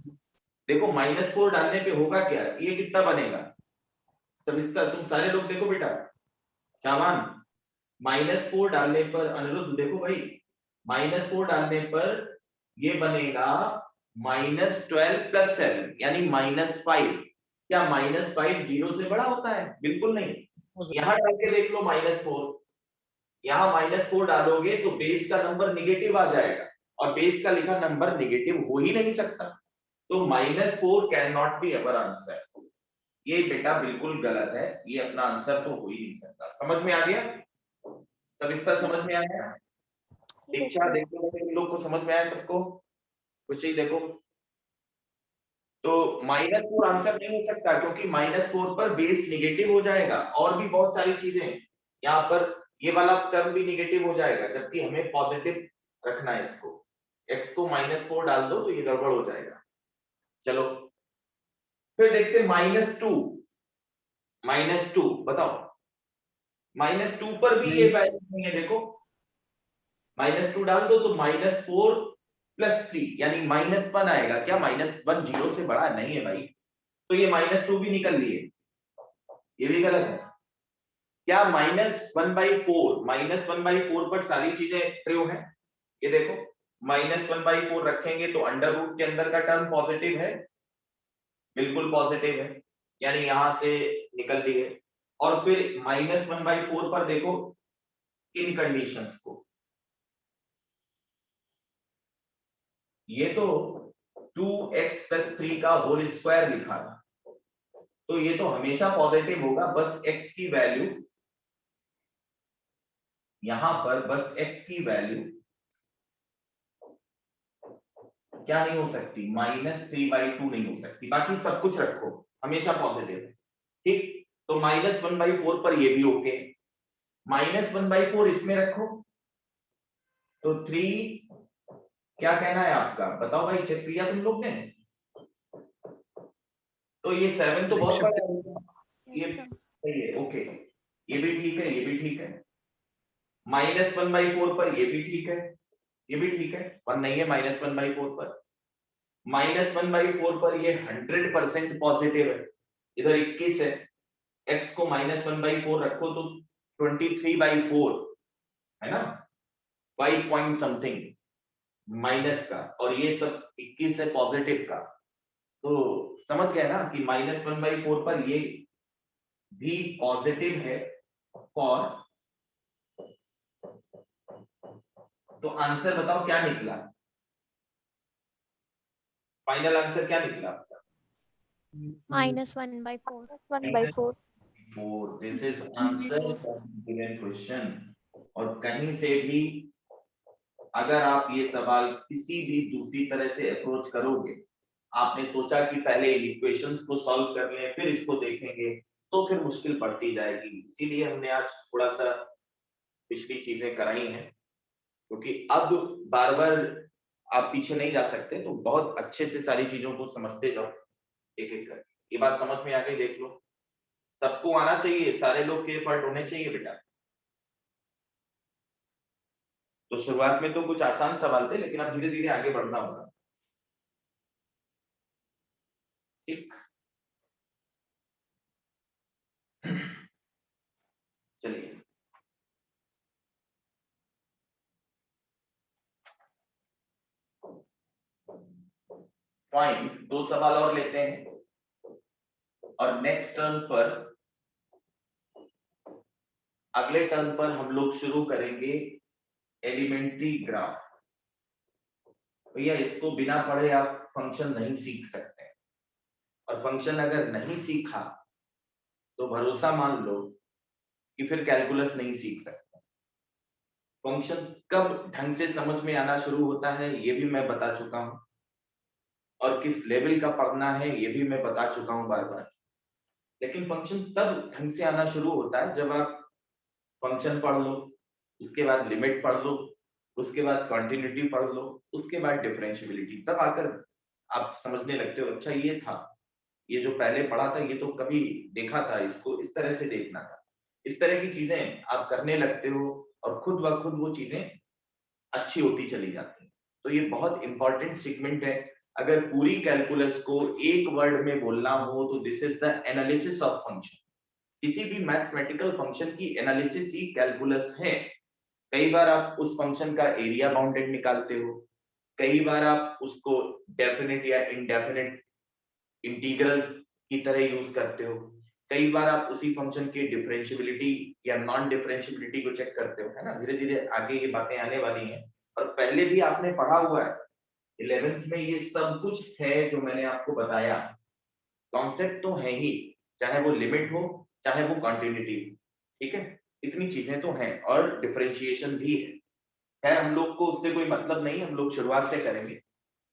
देखो, -4 डालने पे होगा क्या, ये कितना बनेगा सब इसका? तुम सारे लोग देखो बेटा, शाबान। -4 डालने पर, अनिरुद्ध देखो भाई, -4 डालने पर ये बनेगा -12 + 7 यानी -5। क्या -5 0 से बड़ा होता है? बिल्कुल नहीं। यहां डाल के देख लो -4, यहां -4 डालोगे तो बेस का नंबर निगेटिव आ जाएगा, और बेस का लिखा नंबर निगेटिव हो ही नहीं सकता। तो -4 can not be our answer. ये बेटा बिल्कुल गलत है, ये अपना आंसर तो हो ही नहीं सकता। समझ में आ गया? सब इसका समझ में आया? Yes, दीक्षा sir. देखो, इन लोग को समझ में आया सबको? कुछ ही देखो। तो -4 आंसर नहीं हो सकता, क्योंकि -4 पर बेस निगेटिव हो जाएगा, और भी बहुत सारी चीजें यहाँ पर। ये वाला टर्म भी निगेटिव हो जाएगा, जबकि हमें पॉजिटिव रखना है इसको। x को -4 डाल दो तो ये गड़बड़ हो जाएगा। चलो फिर देखते -2 बताओ। -2 पर भी ये वैल्यू नहीं है, देखो -2 डाल दो तो -4 + 3 यानी -1 आएगा। क्या -1 0 से बड़ा नहीं है भाई? तो ये -2 भी निकल लिए, ये भी गलत है। क्या -1/4 पर सारी चीजें ट्रू है? ये देखो, -1/4 रखेंगे तो अंडर रूट के अंदर का टर्म पॉजिटिव है, बिल्कुल पॉजिटिव है, यानी यहां से निकल लिए। और फिर -1/4 पर देखो इन कंडीशंस को, ये तो 2x + 3 का होल स्क्वायर लिखा था, तो ये तो हमेशा पॉजिटिव होगा। बस x की वैल्यू यहां पर, बस x की वैल्यू क्या नहीं हो सकती, -3/2 नहीं हो सकती। बाकी सब कुछ रखो, हमेशा पॉजिटिव है। ठीक, तो -1/4 पर ये भी ओके। -1/4 इसमें रखो तो 3, क्या कहना है आपका? बताओ भाई, चेक किया तुम लोग ने? तो ये 7 तो बहुत बड़ा है, ये Yes, sir. सही है, ओके। ये भी ठीक है, ये भी ठीक है। -1/4 पर ये भी ठीक है, ये भी ठीक है। 1 नहीं है -1/4 पर। -1/4 पर ये 100% पॉजिटिव है। इधर 21 है, x को -1/4 रखो तो 23/4 है ना, 5 पॉइंट समथिंग माइनस का, और ये सब 21 है पॉजिटिव का। तो समझ गए ना कि -1/4 पर ये भी पॉजिटिव है। और तो आंसर बताओ क्या निकला, फाइनल आंसर क्या निकला आपका? -1/4. 1/4. 4। This is answer of given question. और कहीं से भी अगर आप ये सवाल किसी भी दूसरी तरह से अप्रोच करोगे, आपने सोचा कि पहले इक्वेशंस को सॉल्व कर लें फिर इसको देखेंगे, तो फिर मुश्किल पड़ती जाएगी। इसीलिए हमने आज थोड़ा सा पिछली चीजें कराई हैं, क्योंकि अब बार बार आप पीछे नहीं जा सकते, तो बहुत अच्छे से सारी चीजों को समझते जाओ एक एक करके। ये बात समझ में आ गई? देख लो, सबको आना चाहिए, सारे लोग के एफर्ट होने चाहिए बेटा। तो शुरुआत में तो कुछ आसान सवाल थे, लेकिन अब धीरे धीरे आगे बढ़ना होगा। ठीक, चलिए फाइन, 2 सवाल और लेते हैं और नेक्स्ट टर्म पर, अगले टर्म पर हम लोग शुरू करेंगे एलिमेंट्री ग्राफ। भैया इसको बिना पढ़े आप फंक्शन नहीं सीख सकते, और फंक्शन अगर नहीं सीखा तो भरोसा मान लो कि फिर कैलकुलस नहीं सीख सकते। फंक्शन कब ढंग से समझ में आना शुरू होता है ये भी मैं बता चुका हूं, और किस लेवल का पढ़ना है ये भी मैं बता चुका हूं बार बार। लेकिन फंक्शन तब ढंग से आना शुरू होता है जब आप फंक्शन पढ़ लो, उसके बाद लिमिट पढ़ लो, उसके बाद कंटिन्यूटी पढ़ लो, उसके बाद डिफरेंशियबिलिटी, तब आकर आप समझने लगते हो अच्छा ये था, ये जो पहले पढ़ा था ये तो कभी देखा था, इसको इस तरह से देखना था। इस तरह की चीजें आप करने लगते हो और खुद ब खुद वो चीजें अच्छी होती चली जाती हैं। तो ये बहुत इंपॉर्टेंट सेगमेंट है। अगर पूरी कैलकुलस को एक वर्ड में बोलना हो तो this is the analysis of function. किसी भी मैथमेटिकल फंक्शन की एनालिसिस ही कैलकुलस है। कई बार आप उस फंक्शन का एरिया बाउंडेड निकालते हो, कई बार आप उसको डेफिनेट या इनडेफिनेट इंटीग्रल की तरह यूज करते हो, कई बार आप उसी फंक्शन की डिफरेंशियबिलिटी या नॉन डिफरेंशियबिलिटी को चेक करते हो, है ना। धीरे धीरे आगे ये बातें आने वाली हैं और पहले भी आपने पढ़ा हुआ है 11th में, ये सब कुछ है जो मैंने आपको बताया। कॉन्सेप्ट तो है ही, चाहे वो लिमिट हो चाहे वो कंटिन्यूटी हो, ठीक है, इतनी चीजें तो हैं और डिफरेंशिएशन भी है। खैर हम लोग को उससे कोई मतलब नहीं, हम लोग शुरुआत से करेंगे,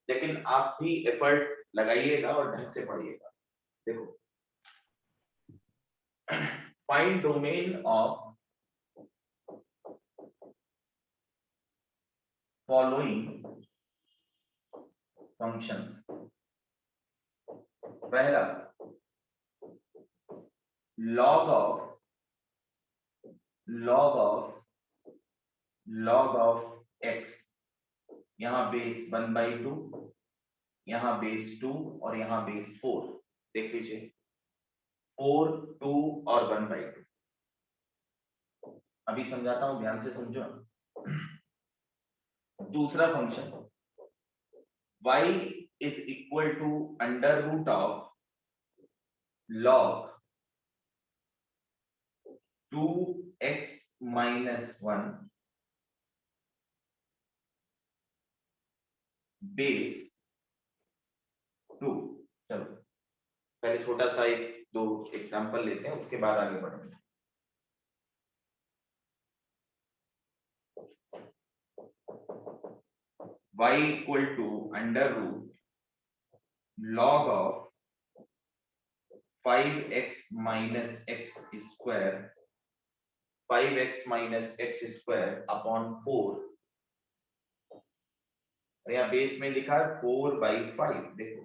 लेकिन आप भी एफर्ट लगाइएगा और ढंग से पढ़िएगा। देखो, find domain of following functions. पहला, log of x, यहां बेस 1/2, यहां बेस 2 और यहां बेस 4। देख लीजिए 4, 2 और 1/2। अभी समझाता हूं, ध्यान से समझो। दूसरा function y is equal to under root of log 2x minus 1 base 2। चलो पहले छोटा सा एक दो एग्जांपल लेते हैं, उसके बाद आगे बढ़ेंगे। y equal to under root log of 5x minus x square 5x minus x square upon 4। यहाँ बेस में लिखा है 4/5। देखो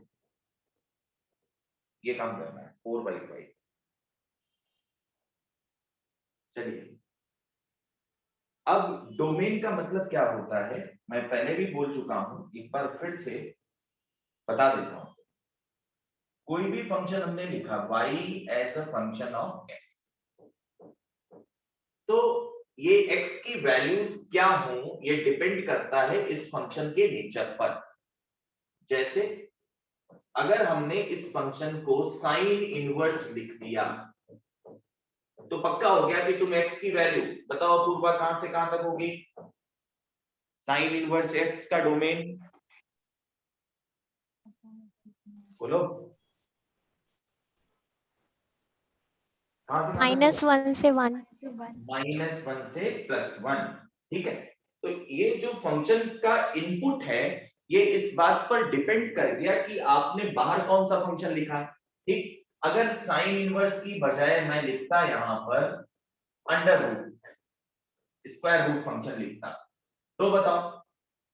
ये काम करना है 4/5। चलिए, अब डोमेन का मतलब क्या होता है मैं पहले भी बोल चुका हूं, एक बार फिर से बता देता हूं। कोई भी फंक्शन हमने लिखा y as a function of x, तो ये x की वैल्यूज क्या हो ये डिपेंड करता है इस फंक्शन के नेचर पर। जैसे अगर हमने इस फंक्शन को साइन इनवर्स लिख दिया तो पक्का हो गया कि तुम x की वैल्यू बताओ पूर्वा कहां से कहां तक होगी। साइन इनवर्स x का डोमेन बोलो, कहां से -1 से 1। -1 से +1। ठीक है, तो ये जो फंक्शन का इनपुट है ये इस बात पर डिपेंड कर गया कि आपने बाहर कौन सा फंक्शन लिखा है। ठीक, अगर साइन इनवर्स की बजाय मैं लिखता यहां पर under root square root function लिखता, तो बताओ,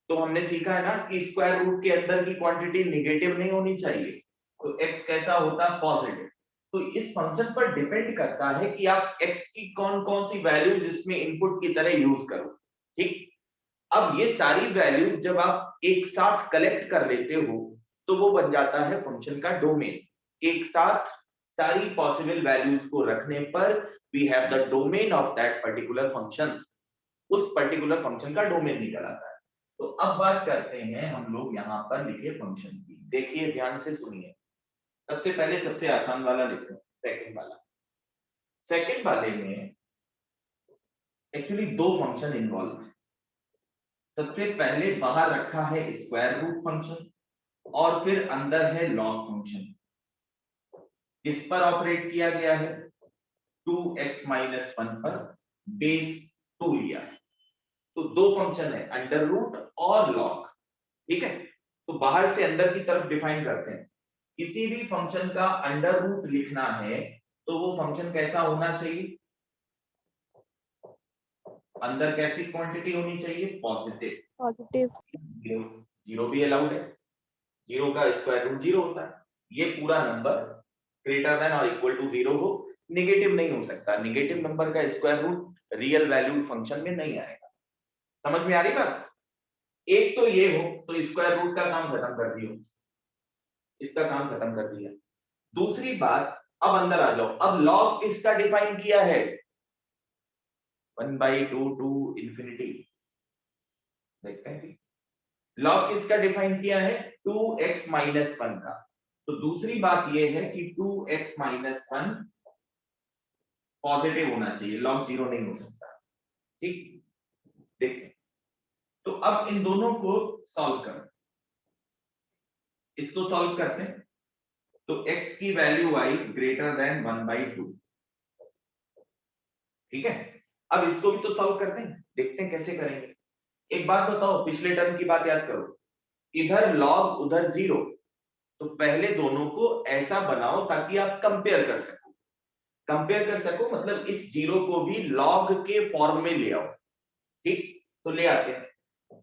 तो हमने सीखा है ना कि स्क्वायर रूट के अंदर की क्वांटिटी नेगेटिव नहीं होनी चाहिए। तो x कैसा होता है, पॉजिटिव। तो इस फंक्शन पर डिपेंड करता है कि आप x की कौन कौन सी वैल्यूज इसमें इनपुट की तरह यूज करो, ठीक। अब ये सारी वैल्यूज जब आप एक साथ कलेक्ट कर लेते हो तो वो बन जाता है फंक्शन का डोमेन। एक साथ सारी पॉसिबल वैल्यूज को रखने पर we have the domain of that particular function. उस पर्टिकुलर फंक्शन का डोमेन निकल आता है। तो अब बात करते हैं हम लोग यहाँ पर लिखे फंक्शन की। देखिए ध्यान से सुनिए। सबसे पहले सबसे आसान वाला लिखो, सेकंड वाला। सेकंड वाले में एक्चुअली दो फंक्शन इन्वॉल्व है। सबसे पहले बाहर रखा है स्क्वायर रूट फंक्शन और फिर अंदर है लॉग फंक्शन। किस पर ऑपरेट किया गया है, 2x-1 पर बेस 2 लिया है। तो दो फंक्शन है, अंडर रूट और लॉग, ठीक है। तो बाहर से अंदर की तरफ डिफाइन करते हैं। किसी भी फंक्शन का अंडर रूट लिखना है तो वो फंक्शन कैसा होना चाहिए, अंदर कैसी क्वांटिटी होनी चाहिए, पॉजिटिव। पॉजिटिव। जीरो भी अलाउड है, जीरो का स्क्वायर रूट 0 होता है। ये पूरा नंबर ग्रेटर देन और इक्वल टू 0 हो, नेगेटिव नहीं हो सकता। नेगेटिव नंबर का square root real value function में नहीं आएगा। समझ में आ रही बात। एक तो ये हो तो स्क्वायर रूट का काम खत्म कर दियो, इसका काम खत्म कर दिया। दूसरी बात, अब अंदर आ जाओ। अब लॉग किसका डिफाइन किया है, 1/2 टू इंफिनिटी। देखते हैं लॉग किसका डिफाइन किया है, 2x-1 का। तो दूसरी बात ये है कि 2x-1 पॉजिटिव होना चाहिए, लॉग 0 नहीं हो सकता, ठीक। देखते हैं। तो अब इन दोनों को सॉल्व करो। इसको सॉल्व करते हैं तो x की वैल्यू आई ग्रेटर देन 1/2, ठीक है। अब इसको भी तो सॉल्व करते हैं, देखते हैं कैसे करेंगे। एक बात बताओ, पिछले टर्म की बात याद करो। इधर लॉग उधर 0, तो पहले दोनों को ऐसा बनाओ ताकि आप कंपेयर कर सको। कंपेयर कर सको मतलब इस 0 को भी लॉग के फॉर्म में ले आओ, ठीक। तो ले आते हैं।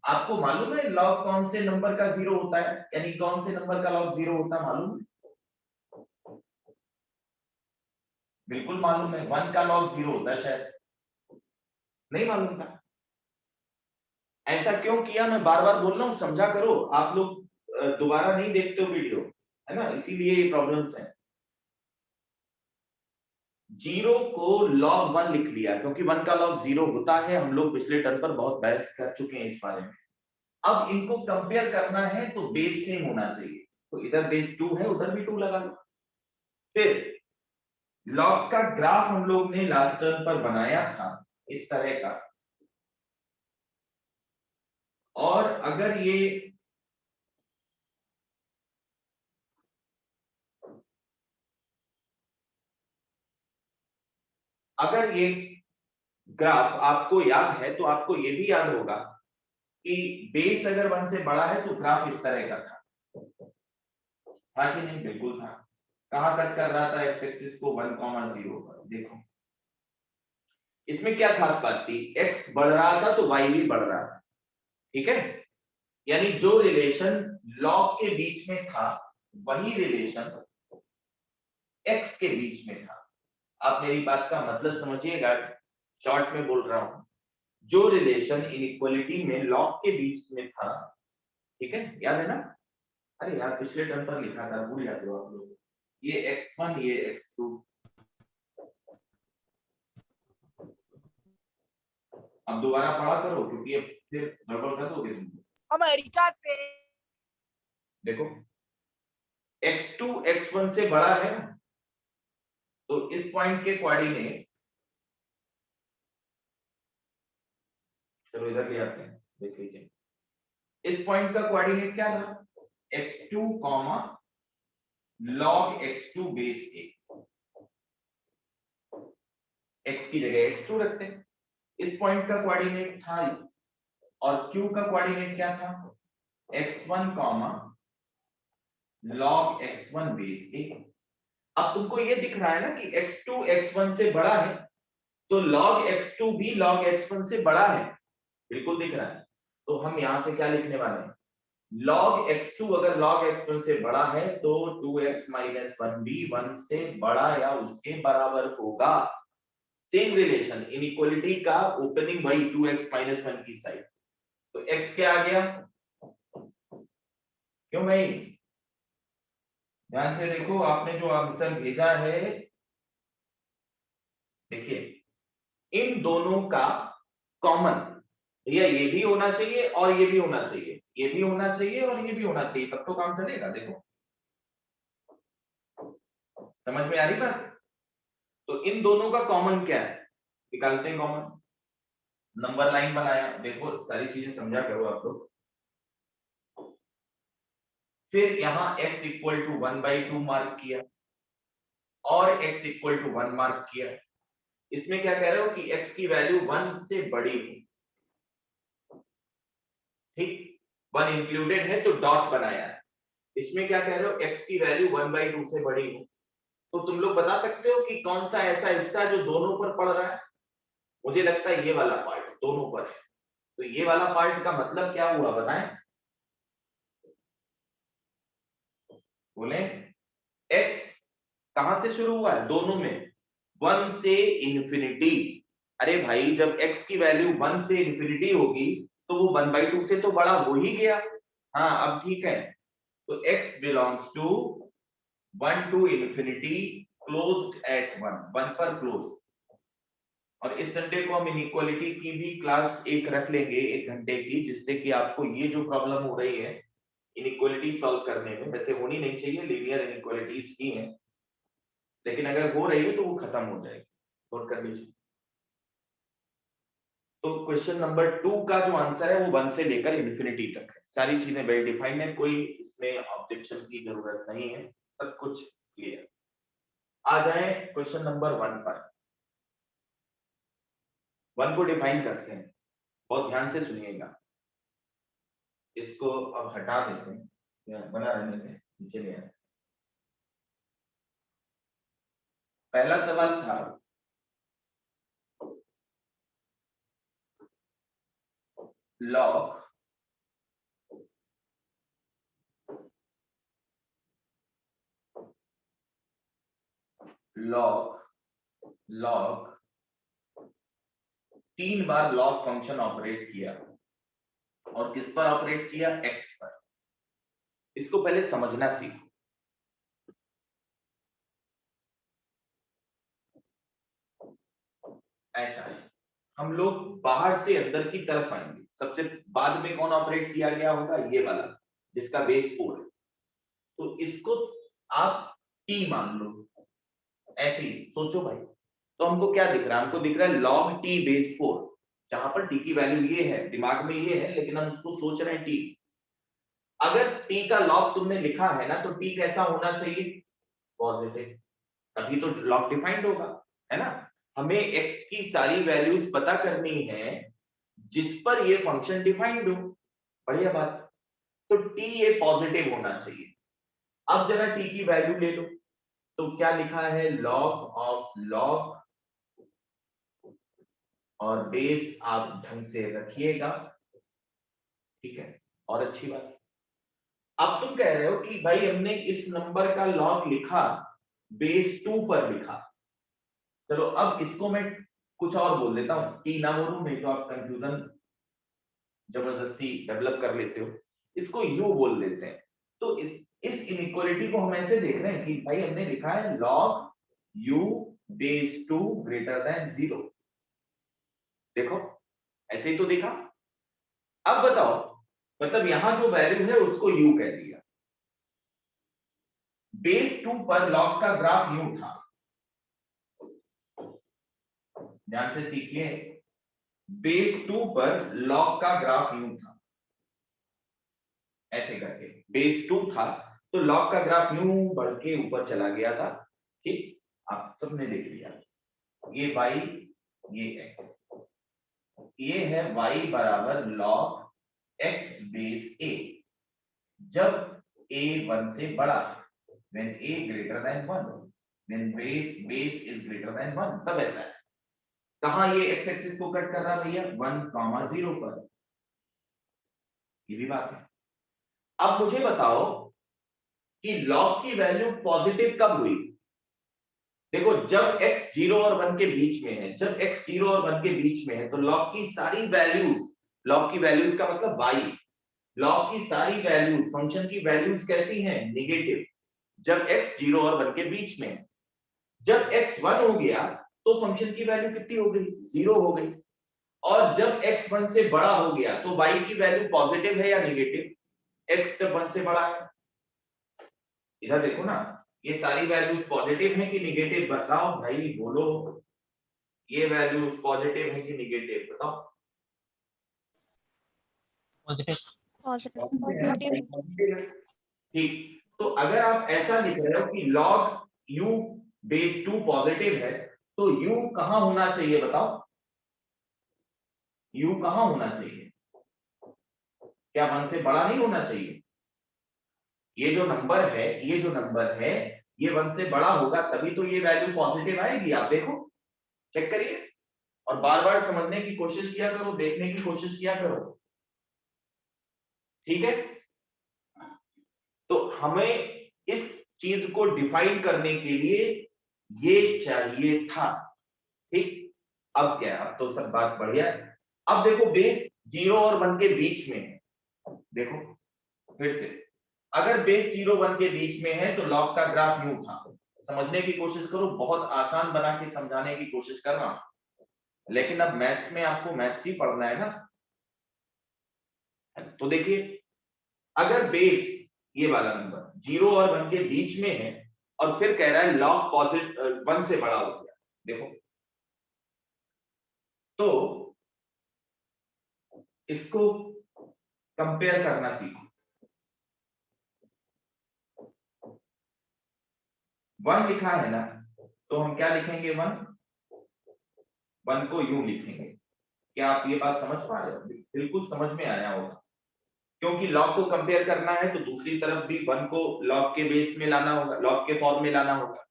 आपको मालूम है लॉग कौन से नंबर का 0 होता है, यानी कौन से नंबर का लॉग 0 होता है, मालूम है? बिल्कुल मालूम है, 1 का लॉग 0 होता है। शायद नहीं मालूम था। ऐसा क्यों किया, मैं बार बार बोल रहा हूं, समझा करो। आप लोग दोबारा नहीं देखते हो वीडियो, है ना, इसीलिए ये प्रॉब्लम्स हैं। 0 को log 1 लिख लिया क्योंकि 1 का log 0 होता है। हम लोग पिछले टर्म पर बहुत बहस कर चुके हैं इस बारे में। अब इनको कंपेयर करना है तो बेस सेम होना चाहिए। तो इधर बेस 2 है, उधर भी 2 लगा लो। फिर log का ग्राफ हम लोग ने लास्ट टर्म पर बनाया था इस तरह का। और अगर ये ग्राफ आपको याद है तो आपको ये भी याद होगा कि बेस अगर 1 से बड़ा है तो ग्राफ इस तरह का था कि नहीं, बिल्कुल था। कहां कट कर रहा था एक्स एक्सिस को, 1,0 पर। देखो इसमें क्या खास बात थी, एक्स बढ़ रहा था तो वाई भी बढ़ रहा था, ठीक है। यानी जो रिलेशन लॉग के बीच में था वही रिलेशन एक्स के बीच में था। आप मेरी बात का मतलब समझिएगा, शॉर्ट में बोल रहा हूं। जो रिलेशन इनइक्वालिटी में लॉग के बीच में था, ठीक है, याद है ना। अरे यार पिछले टर्म पर लिखा था, भूल जाते हो आप लोग। ये x1 ये x2। अब दोबारा पढ़ा करो क्योंकि अब फिर गड़बड़ कर दोगे तुम। अमेरिका से देखो x2 x1 से बड़ा है ना, तो इस पॉइंट के कोऑर्डिनेट, चलो इधर ले आते हैं, देख लीजिए। इस पॉइंट का कोऑर्डिनेट क्या था, x2 log x2 base a। x की जगह x2 रखते हैं। इस पॉइंट का कोऑर्डिनेट था, और q का कोऑर्डिनेट क्या था, x1 log x1 base a। अब तुमको ये दिख रहा है ना कि x2 x1 से बड़ा है, तो log x2 भी log x1 से बड़ा है, बिल्कुल दिख रहा है। तो हम यहां से क्या लिखने वाले हैं, log x2 अगर log x1 से बड़ा है तो 2x माइनस 1 भी 1 से बड़ा या उसके बराबर होगा। सेम रिलेशन, इनइक्वालिटी का ओपनिंग वही 2x माइनस 1 की साइड। तो x क्या आ गया? क्यों भाई? ध्यान से देखो, आपने जो आंसर भेजा है, देखिए इन दोनों का कॉमन, या ये भी होना चाहिए और ये भी होना चाहिए, ये भी होना चाहिए और ये भी होना चाहिए, तब तो काम चलेगा। देखो समझ में आ रही बात? तो इन दोनों का कॉमन क्या है, निकालते हैं कॉमन। नंबर लाइन बनाया, देखो सारी चीजें समझा करो आप लोग। फिर यहां x इक्वल टू 1/2 मार्क किया और x इक्वल टू 1 मार्क किया। इसमें क्या कह रहे हो कि x की वैल्यू 1 से बड़ी हो, ठीक, 1 इंक्लूडेड है तो डॉट बनाया। इसमें क्या कह रहे हो, x की वैल्यू 1/2 से बड़ी हो। तो तुम लोग बता सकते हो कि कौन सा ऐसा हिस्सा जो दोनों पर पड़ रहा है? मुझे लगता है ये वाला पार्ट दोनों पर है। तो ये वाला पार्ट का मतलब क्या हुआ बताएं? बोले x कहां से शुरू हुआ है? दोनों में 1 से इंफिनिटी। अरे भाई जब x की वैल्यू 1 से इंफिनिटी होगी तो वो 1/2 से तो बड़ा हो ही गया। हाँ अब ठीक है, तो x belongs to 1 to infinity closed at 1 पर क्लोज। और इस संडे को हम इनइक्वालिटी की भी क्लास एक रख लेंगे 1 घंटे की, जिससे कि आपको ये जो प्रॉब्लम हो रही है इनइक्वालिटी सॉल्व करने में, वैसे होनी नहीं चाहिए, लीनियर इनइक्वालिटीज ही हैं, लेकिन अगर हो रही है तो वो खत्म हो जाएगी, नोट कर लीजिए। तो क्वेश्चन नंबर 2 का जो आंसर है वो 1 से लेकर इंफिनिटी तक है। सारी चीजें वेल डिफाइंड है, कोई इसमें ऑब्जेक्शन की जरूरत नहीं है, सब कुछ क्लियर। आ जाए क्वेश्चन नंबर 1 पर। 1 को डिफाइन करते हैं, बहुत ध्यान से सुनिएगा। इसको अब हटा देते हैं या बना रहने दें, नीचे ले आए। पहला सवाल था लॉग लॉग 3 बार लॉग फंक्शन ऑपरेट किया, और किस पर ऑपरेट किया? x पर। इसको पहले समझना सीखो। ऐसा है, हम लोग बाहर से अंदर की तरफ आएंगे। सबसे बाद में कौन ऑपरेट किया गया होगा? ये वाला, जिसका बेस 4 है। तो इसको आप t मान लो, ऐसे ही सोचो भाई। तो हमको क्या दिख रहा है? हमको दिख रहा है log t बेस 4, जहां पर t की वैल्यू ये है, दिमाग में ये है, लेकिन हम उसको सोच रहे हैं t। अगर t का log तुमने लिखा है ना, तो t कैसा होना चाहिए? पॉजिटिव, तभी तो लॉग डिफाइंड होगा, है ना। हमें x की सारी वैल्यूज पता करनी है जिस पर ये फंक्शन डिफाइंड हो। बढ़िया बात। तो t ये पॉजिटिव होना चाहिए। अब जरा t की वैल्यू ले लो, तो क्या लिखा है? लॉग ऑफ लॉग, और बेस आप ढंग से रखिएगा, ठीक है। और अच्छी बात, अब तुम कह रहे हो कि भाई हमने इस नंबर का लॉग लिखा, बेस 2 पर लिखा। चलो अब इसको मैं कुछ और बोल देता हूं, टी ना बोलूं, नहीं तो आप कंफ्यूजन जबरदस्ती डेवलप कर लेते हो। इसको यू बोल देते हैं। तो इस इनइक्वालिटी को हम ऐसे देख रहे हैं कि भाई हमने लिखा है log you base 2 greater than 0। देखो ऐसे ही तो देखा। अब बताओ, मतलब यहां जो वैल्यू है उसको यू कह दिया। बेस 2 पर लॉग का ग्राफ यू था, ध्यान से सीखिए। बेस 2 पर लॉग का ग्राफ यूं था, ऐसे करके बेस 2 था तो लॉग का ग्राफ यूं बढ़ के ऊपर चला गया था, ठीक। आप सबने देख लिया, ये y, ये x, ये है y बराबर लॉग x बेस a, जब a 1 से बड़ा है, when a greater than 1, when base is greater than 1, तब ऐसा है। कहां ये x एक्सिस को कट कर रहा है भैया? 1, 0 पर। ये भी बात है। अब मुझे बताओ कि लॉग की वैल्यू पॉजिटिव कब हुई? देखो जब x 0 और 1 के बीच में है, जब x 0 और 1 के बीच में है तो लॉग की सारी वैल्यूज, लॉग की वैल्यूज का मतलब y, लॉग की सारी वैल्यूज, फंक्शन की वैल्यूज कैसी हैं? नेगेटिव। जब x 0 और 1 के बीच में है, जब x 1 हो गया तो फंक्शन की वैल्यू कितनी हो गई? 0 हो गई। और जब x 1 से बड़ा हो गया तो y की वैल्यू पॉजिटिव है या नेगेटिव? x जब 1 से बड़ा है, इधर देखो ना, ये सारी वैल्यूज पॉजिटिव है कि नेगेटिव? बताओ भाई, बोलो, ये वैल्यूज पॉजिटिव है कि नेगेटिव? बताओ। पॉजिटिव। पॉजिटिव। ठीक, तो अगर आप ऐसा लिख रहे हो कि log u बेस 2 पॉजिटिव है तो u कहां होना चाहिए? बताओ, u कहां होना चाहिए? क्या 1 से बड़ा नहीं होना चाहिए? ये जो नंबर है, ये जो नंबर है, ये 1 से बड़ा होगा तभी तो ये वैल्यू पॉजिटिव आएगी। आप देखो, चेक करिए और बार-बार समझने की कोशिश किया करो, देखने की कोशिश किया करो, ठीक है? तो हमें इस चीज को डिफाइन करने के लिए ये चाहिए था, ठीक? अब क्या है? अब तो सब बात बढ़िया है। अब देखो बेस 0 और 1 के बीच में है, देखो फिर से, अगर बेस 0 1 के बीच में है तो लॉग का ग्राफ यूं था। समझने की कोशिश करो, बहुत आसान बना के समझाने की कोशिश कर रहा हूं, लेकिन अब मैथ्स में आपको मैथ्स ही पढ़ना है ना। तो देखिए, अगर बेस ये वाला नंबर 0 और 1 के बीच में है और फिर कह रहा है लॉग पॉजिटिव 1 से बड़ा हो गया, देखो तो इसको कंपेयर करना सीखो। 1 लिखा है ना, तो हम क्या लिखेंगे? 1 को यूं लिखेंगे। क्या आप ये बात समझ पा रहे हो? बिल्कुल समझ में आया होगा, क्योंकि लॉग को कंपेयर करना है तो दूसरी तरफ भी 1 को लॉग के बेस में लाना होगा, लॉग के फॉर्म में लाना होगा,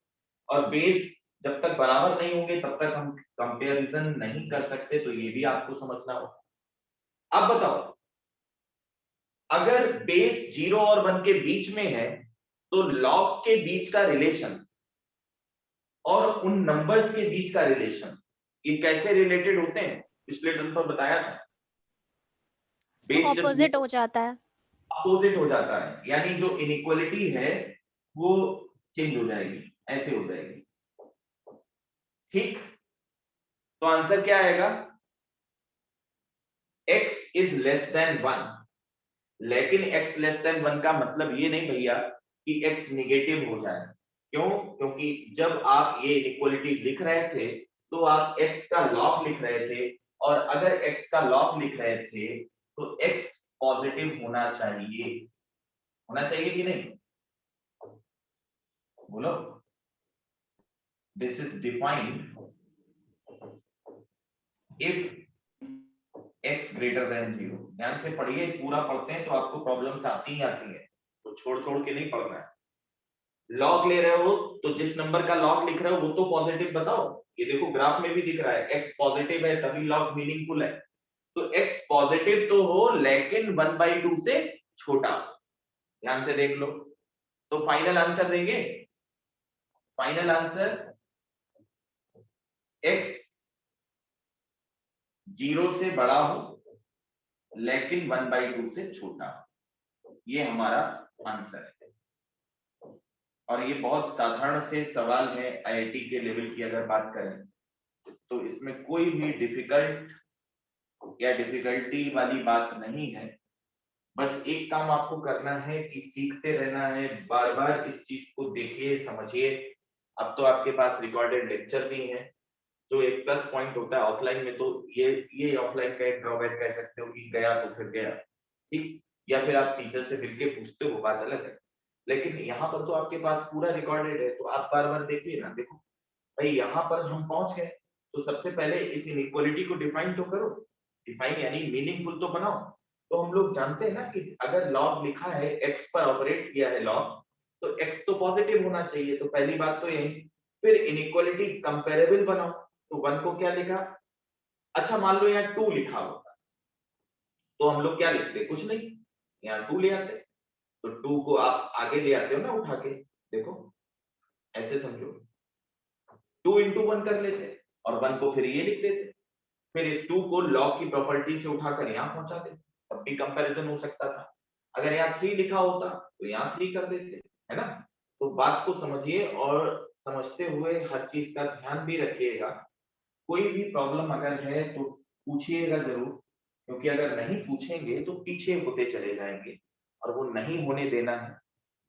और बेस जब तक बराबर नहीं होंगे तब तक हम कंपैरिजन नहीं कर सकते, तो ये भी आपको समझना होगा। अब बताओ, अगर बेस 0 और 1 के बीच में है तो लॉग के बीच का रिलेशन और उन नंबर्स के बीच का रिलेशन, ये कैसे रिलेटेड होते हैं? पिछले टर्म पर बताया था, बेस जब ऑपोजिट हो जाता है। अपोजिट हो जाता है, यानी जो इनइक्वालिटी है वो चेंज हो जाएगी, ऐसे हो जाएगी, ठीक? तो आंसर क्या आएगा? x is less than 1। लेकिन x लेस देन 1 का मतलब ये नहीं भैया कि x निगेटिव हो जाए। क्यों? क्योंकि जब आप ये इनइक्वालिटी लिख रहे थे तो आप x का लॉग लिख रहे थे, और अगर x का लॉग लिख रहे थे तो x पॉजिटिव होना चाहिए, होना चाहिए कि नहीं? बोलो। This is defined if x greater than 0। ध्यान से पढ़िए, पूरा पढ़ते हैं तो आपको प्रॉब्लम्स आती ही आती है, तो छोड़ छोड़ के नहीं पढ़ना है। लॉग ले रहे हो तो जिस नंबर का लॉग लिख रहे हो वो तो पॉजिटिव बताओ। ये देखो ग्राफ में भी दिख रहा है x पॉजिटिव है तभी लॉग मीनिंगफुल है, तो x पॉजिटिव तो हो लेकिन 1/2 से छोटा। ध्यान से देख लो, तो फाइनल आंसर देंगे। फाइनल आंसर x 0 से बड़ा हो लेकिन 1/2 से छोटा, ये हमारा आंसर है। और ये बहुत साधारण से सवाल है, आईआईटी के लेवल की अगर बात करें तो इसमें कोई भी डिफिकल्ट या डिफिकल्टी वाली बात नहीं है। बस एक काम आपको करना है कि सीखते रहना है, बार बार इस चीज को देखिए, समझिए। अब तो आपके पास रिकॉर्डेड लेक्चर भी है, जो एक प्लस पॉइंट होता है ऑफलाइन में, तो ये ऑफलाइन का एक ड्रॉबैक कह सकते हो कि गया तो फिर गया, ठीक? या फिर आप टीचर से मिलके पूछते हो, बात अलग है, लेकिन यहाँ पर तो आपके पास पूरा रिकॉर्डेड है, तो आप बार बार देखिए ना। देखो भाई, यहाँ पर हम पहुंच गए तो सबसे पहले इस इनइक्वालिटी को डिफाइन तो करो। डिफाइन यानी मीनिंगफुल तो बनाओ। तो हम लोग जानते हैं ना कि अगर लॉग लिखा है, x पर ऑपरेट किया है लॉग, तो x तो पॉजिटिव होना चाहिए, तो पहली बात तो यही। फिर इनइक्वालिटी कंपेरेबल बनाओ, तो 1 को क्या लिखा? अच्छा मान लो यहाँ 2 लिखा होता तो हम लोग क्या लिखते? कुछ नहीं, यहाँ 2 ले आते। तो 2 को आप आगे ले आते हो ना उठा के, देखो ऐसे समझो, 2 into 1 कर लेते और 1 को फिर ये लिख देते, फिर इस 2 को log की प्रॉपर्टी से उठाकर यहाँ पहुंचाते, तब भी कंपैरिजन हो सकता था। अगर यहाँ 3 लिखा होता तो यहाँ 3 कर देते, है ना? तो बात को समझिए और समझते हुए हर चीज का ध्यान भी रखिएगा। कोई भी प्रॉब्लम अगर है तो पूछिएगा जरूर, क्योंकि अगर नहीं पूछेंगे तो पीछे होते चले जाएंगे और वो नहीं होने देना है।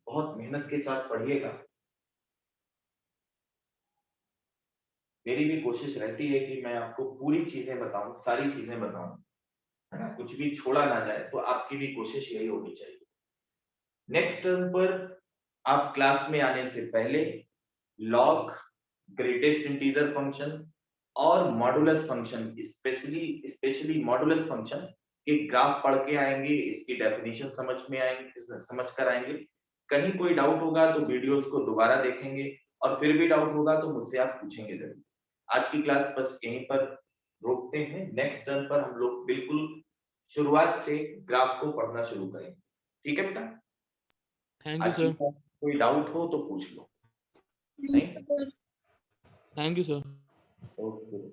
बहुत मेहनत के साथ पढ़िएगा। मेरी भी कोशिश रहती है कि मैं आपको पूरी चीजें बताऊं, सारी चीजें बताऊं, है ना? कुछ भी छोड़ा ना जाए, तो आपकी भी कोशिश यही होनी चाहिए। नेक्स्ट टर्म पर आप क्लास में आने से पहले लॉग, ग्रेटेस्ट इंटीजर फंक्शन और modulus function, specially modulus function के ग्राफ पढ़ के आएंगे, इसकी डेफिनेशन समझ में आएंगे, समझ कर आएंगे। कहीं कोई डाउट होगा तो वीडियोस को दोबारा देखेंगे और फिर भी डाउट होगा तो मुझसे आप पूछेंगे जरूर। आज की क्लास बस यहीं पर रोकते हैं। नेक्स्ट टर्म पर हम लोग बिल्कुल शुरुआत से ग्राफ को पढ़ना शुरू करेंगे। ठीक है बेटा? थैंक यू आज की सर। क्लास में कोई डाउट हो तो पूछ लो। नहीं? Thank you sir. ओके।